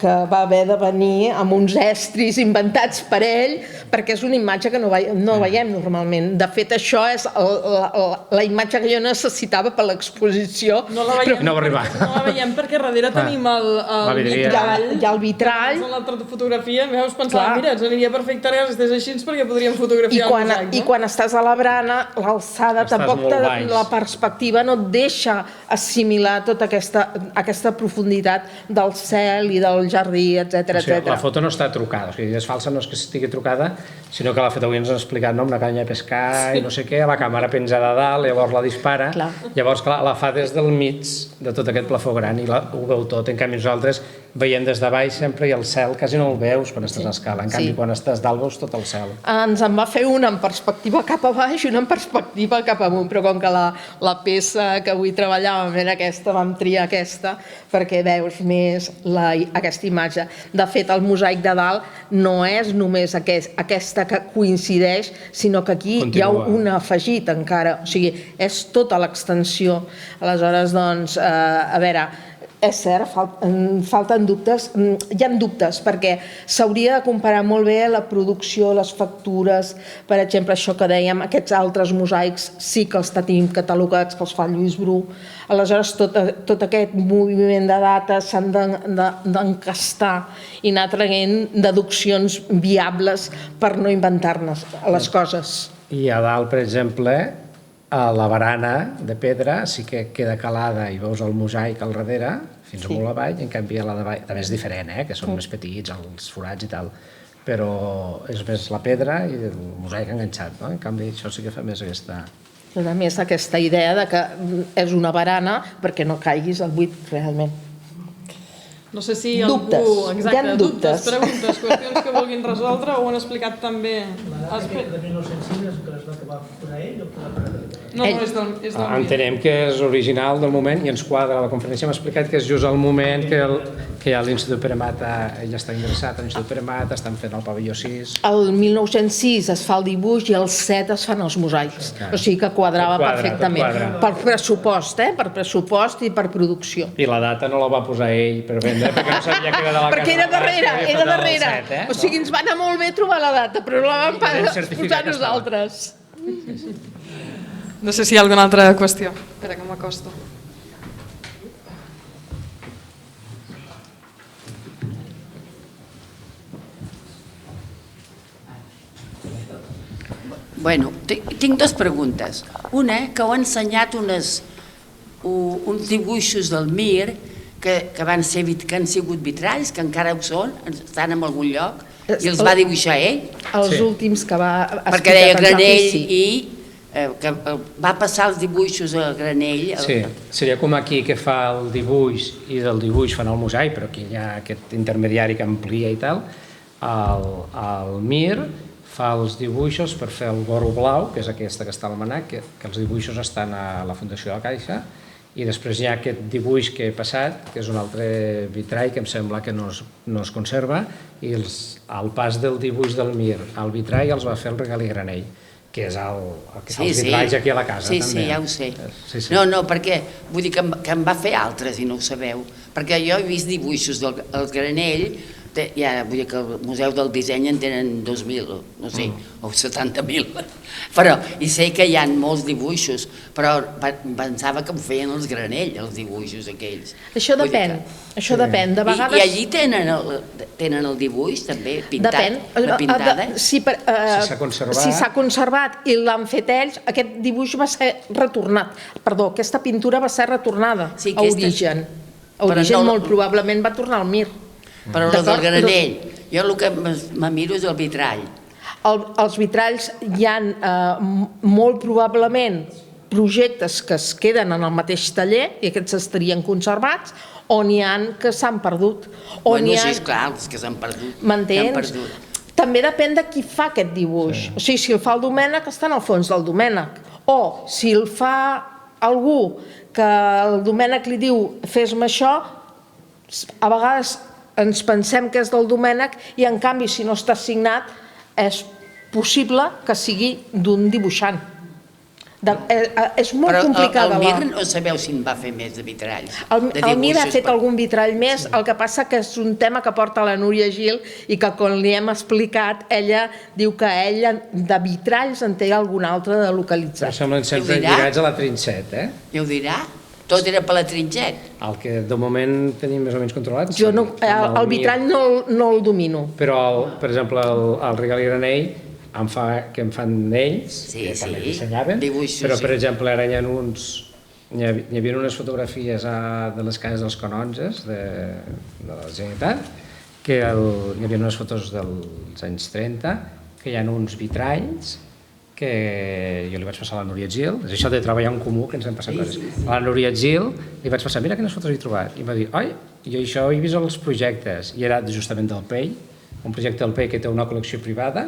que va haver de venir amb uns estris inventats per ell, perquè és una imatge que no veiem normalment. De fet, això és la imatge que jo necessitava per l'exposició. No la veiem perquè darrere tenim el vitrall. Hi ha el vitrall. En l'altra fotografia, veus, pensava, mira, ens aniria perfecte que estigués així perquè podríem fotografiar el mosaic. I quan estàs a la brana, l'alçada, tampoc la perspectiva no et deixa assimilar tota aquesta profunditat del cel i del jardí, etc. La foto no està trucada, o sigui, és falsa, no és que estigui trucada, sinó que l'ha fet avui, ens ha explicat, no?, amb una canya de pescar i no sé què, la càmera penjada a dalt, llavors la dispara, llavors la fa des del mig de tot aquest plafó gran i ho veu tot. En canvi nosaltres veiem des de baix sempre i el cel quasi no el veus quan estàs a escala, en canvi quan estàs dalt veus tot el cel. Ens en va fer una en perspectiva cap a baix i una en perspectiva cap amunt, però com que la peça que avui treballàvem era aquesta, vam triar aquesta perquè veus més aquesta imatge. De fet, el mosaic de dalt no és només aquesta que coincideix, sinó que aquí hi ha un afegit encara, o sigui, és tota l'extensió. Aleshores, doncs, a veure, és cert, falten dubtes, hi ha dubtes, perquè s'hauria de comparar molt bé la producció, les factures, per exemple, això que dèiem, aquests altres mosaics sí que els tenim catalogats, que els fa Lluís Bru. Aleshores, tot aquest moviment de dates s'han d'encastar i anar traient deduccions viables per no inventar-ne les coses. I a dalt, per exemple, a la barana de pedra sí que queda calada i veus el mosaic al darrere, fins molt avall, en canvi a la de baix també és diferent, que són més petits, els forats i tal, però és més la pedra i el mosaic enganxat, no? En canvi això sí que fa més aquesta... A més, aquesta idea de que és una barana perquè no caiguis al buit realment. No sé si algú... Exacte, dubtes, preguntes, qüestions que vulguin resoldre o ho han explicat també... La de 1905 és que es va acabar posar ell o que va posar ell? No, és del... Entenem que és original del moment i ens quadra. A la conferència hem explicat que és just el moment que que ja l'Institut Pere Mata, ell està ingressat a l'Institut Pere Mata, estan fent el pavelló 6. El 1906 es fa el dibuix i el 7 es fan els mosaics. O sigui que quadrava perfectament. Per pressupost, per pressupost i per producció. I la data no la va posar ell per vendre, perquè no sabia que era de la casa. Perquè era darrere. O sigui, ens va anar molt bé trobar la data, però la vam posar nosaltres. No sé si hi ha alguna altra qüestió. Espera que m'acosto. Bueno, tinc dues preguntes. Una, que heu ensenyat uns dibuixos del Mir que han sigut vitralls, que encara ho són, estan en algun lloc, i els va dibuixar ell. Els últims que va explicar. Perquè deia Granell i que va passar els dibuixos a Granell. Sí, seria com aquí que fa el dibuix i del dibuix fan el mosaic, però aquí hi ha aquest intermediari que amplia i tal. El Mir fa els dibuixos per fer el gorro blau, que és aquesta que està al manac, que els dibuixos estan a la Fundació de la Caixa, i després hi ha aquest dibuix que he passat, que és un altre vitrall que em sembla que no es conserva, i el pas del dibuix del Mir al vitrall els va fer el Regalí Granell, que és el que fa els vitralls aquí a la casa. Sí, ja ho sé. No, perquè vull dir que en va fer altres i no ho sabeu, perquè jo he vist dibuixos del Granell. Ja, vull dir que el Museu del Disseny en tenen 2.000, no sé, o 70.000, però, i sé que hi ha molts dibuixos, però pensava que ho feien els Granell, els dibuixos aquells. Això depèn, de vegades... I allí tenen el dibuix també pintat, la pintada? Si s'ha conservat i l'han fet ells, aquest dibuix va ser retornat, perdó, aquesta pintura va ser retornada a Origen. A Origen molt probablement va tornar al Mir. Però el del Granell, jo el que me miro és el vitrall. Els vitralls hi ha molt probablement projectes que es queden en el mateix taller i aquests estarien conservats, o n'hi ha que s'han perdut. Bueno, sí, esclar, els que s'han perdut. M'entens? També depèn de qui fa aquest dibuix. O sigui, si el fa el Domènec, està en el fons del Domènec. O si el fa algú que el Domènec li diu fes-me això, a vegades ens pensem que és del Domènec i en canvi si no està signat és possible que sigui d'un dibuixant. És molt complicada. Però el Mir no sabeu si en va fer més de vitralls? El Mir ha fet algun vitrall més, el que passa que és un tema que porta la Núria Gil i que quan li hem explicat ella diu que ella de vitralls en té algun altre de localitzat. Però semblen sempre lligats a la Trinxet, Ja ho dirà? Tot era per la Trinxet? El que de moment tenim més o menys controlat. Jo el vitrall no el domino. Però, per exemple, el Regalí Granell que em fan ells, que també dissenyaven, però, per exemple, ara hi havia unes fotografies de les cases dels canonges de la Generalitat, que hi havia unes fotos dels anys 30, que hi ha uns vitralls que jo li vaig passar a la Núria Gil, és això de treballar en comú, que ens hem passat coses. A la Núria Gil li vaig passar, mira quines fotos he trobat, i em va dir, oi, jo això he vist els projectes, i era justament del PEI, un projecte del PEI que té una col·lecció privada,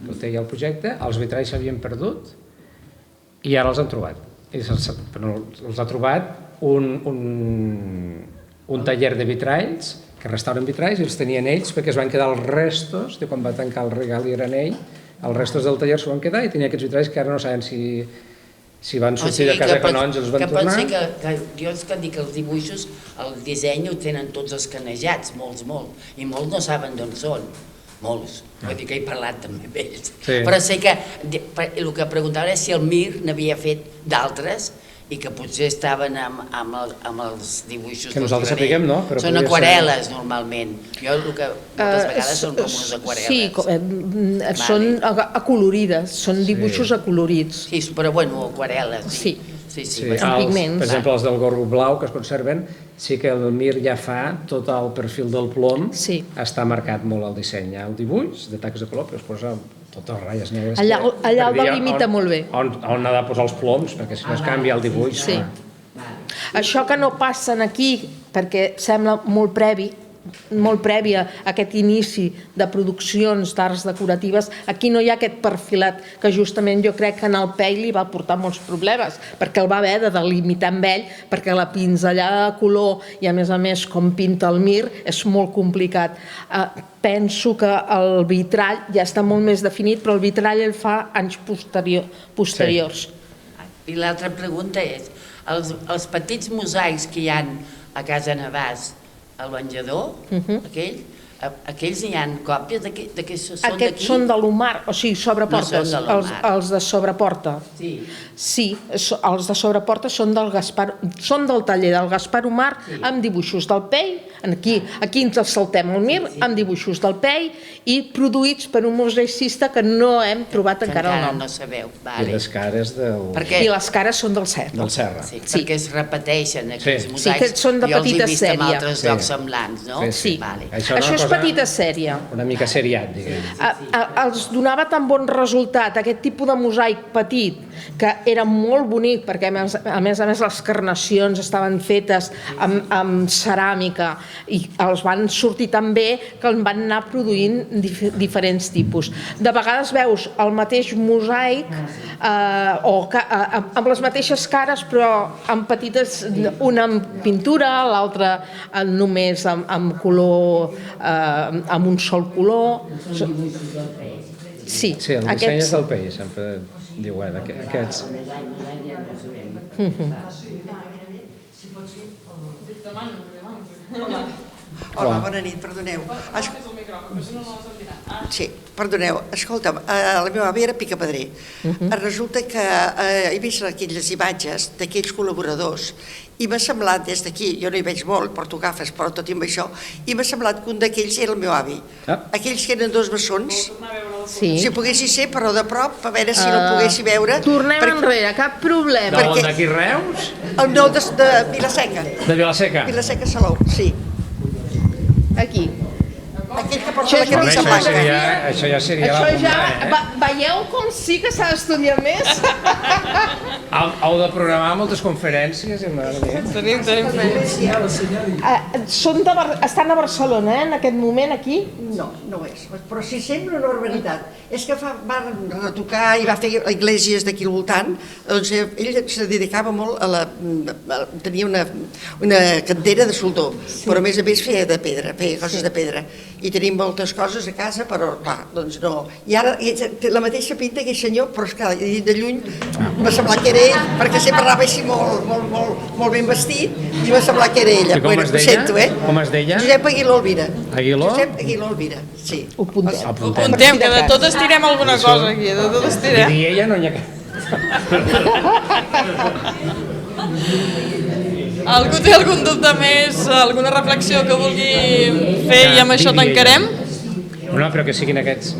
que ho té ja el projecte, els vitralls s'havien perdut, i ara els han trobat. Els ha trobat un taller de vitralls, que restauren vitralls, i els tenien ells, perquè es van quedar els restos de quan va tancar el Regalí Granell, els restos del taller s'ho van quedar i tenia aquests vitralls que ara no saben si van sortir de casa canons i els van tornar. Jo és que dic que els dibuixos, el disseny ho tenen tots escanejats, molts, i molts no saben d'on són, molts, vull dir que he parlat també amb ells. Però sé que el que preguntava és si el Mir n'havia fet d'altres i que potser estaven amb els dibuixos que nosaltres sapiguem, no? Són aquarel·les, normalment. Jo el que moltes vegades són com unes aquarel·les. Sí, són acolorides, són dibuixos acolorits. Sí, però bueno, aquarel·les. Sí. amb pigments. Per exemple, els del gorro blau que es conserven, sí que el Mir ja fa tot el perfil del plom, està marcat molt el disseny, el dibuix de taques de color, però es posa totes les ratlles negres. Allà el delimita molt bé. On ha de posar els ploms, perquè si no es canvia el dibuix. Sí. Això que no passen aquí, perquè sembla molt previ, molt prèvia a aquest inici de produccions d'arts decoratives, aquí no hi ha aquest perfilat que justament jo crec que en el PEI li va portar molts problemes, perquè el va haver de delimitar amb ell, perquè la pinzellada de color i a més com pinta el Mir és molt complicat. Penso que el vitrall ja està molt més definit, però el vitrall el fa anys posteriors. I l'altra pregunta és, els petits mosaics que hi ha a Casa Navàs, al menjador, aquells hi ha còpies de què són d'aquí? Aquests són de l'Omar, o sigui, sobreportes, els de sobreporta. Sí, els de sobreporta són del taller del Gaspar Omar amb dibuixos del PEI, aquí ens saltem el Mir, amb dibuixos del PEI i produïts per un museicista que no hem trobat encara el nom. No sabeu, I les cares del... I les cares són del Serra. Del Serra. Sí, perquè es repeteixen aquests mosaics. Sí, aquests són de petita sèrie. Jo els he vist en altres llocs semblants, no? Sí, això és petita sèrie. Una mica seriat, diguem. Els donava tan bon resultat, aquest tipus de mosaic petit, que era molt bonic, perquè a més les carnacions estaven fetes amb ceràmica i els van sortir tan bé que en van anar produint diferents tipus. De vegades veus el mateix mosaic amb les mateixes cares, però amb petites, una amb pintura, l'altra només amb color, amb un sol color. Sí, el disseny és del PEI, sempre diuen aquests. Hola, bona nit, perdoneu. Sí, perdoneu, escolta'm, la meva àvia era picapedrer. Resulta que he vist aquelles imatges d'aquells col·laboradors i m'ha semblat des d'aquí, jo no hi veig molt, porto gafes, però tot i amb això, i m'ha semblat que un d'aquells era el meu avi. Aquells que eren dos bessons, si poguessi ser, però de prop, a veure si no poguessi veure. Tornem enrere, cap problema. D'aquí Reus? No, de Vilaseca. De Vilaseca? Vilaseca Salou, sí. Aquí. Aquell que porta la camisa blanca. Això ja seria la bomba, Veieu com sí que s'ha d'estudiar més? Heu de programar moltes conferències. Tenim. Estan a Barcelona, en aquest moment, aquí? No, no ho és, però sí sembla una barbaritat. És que va retocar i va fer esglésies d'aquí al voltant, doncs ell se dedicava molt tenia una cantera de soldó, però a més feia de pedra, feia coses de pedra. I tenim moltes coses a casa, però clar, doncs no. I ara té la mateixa pinta que el senyor, però esclar, de lluny m'ha semblat que era ell, perquè sempre anava així molt ben vestit, i m'ha semblat que era ella. I com es deia? Com es deia? Josep Aguiló Elvira. Aguiló? Josep Aguiló Elvira, sí. Ho apuntem. Apuntem, que de tot estirem alguna cosa aquí, de tot estirem. I ella no n'hi ha... Algú té algun dubte més, alguna reflexió que vulgui fer i amb això tancarem? No, però que siguin aquests.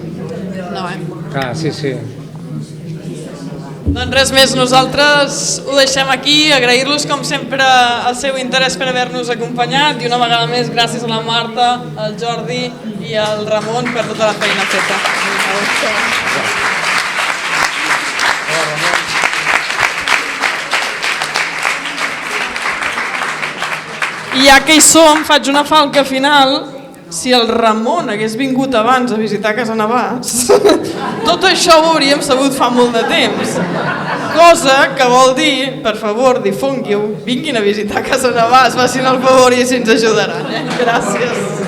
No, sí. Doncs res més, nosaltres ho deixem aquí, agrair-los com sempre el seu interès per haver-nos acompanyat i una vegada més gràcies a la Marta, al Jordi i al Ramon per tota la feina feta. I ja que hi som, faig una falca final. Si el Ramon hagués vingut abans a visitar Casa Navàs, tot això ho hauríem sabut fa molt de temps. Cosa que vol dir, per favor, difonguiu, vinguin a visitar Casa Navàs, facin el favor i així ens ajudaran. Gràcies.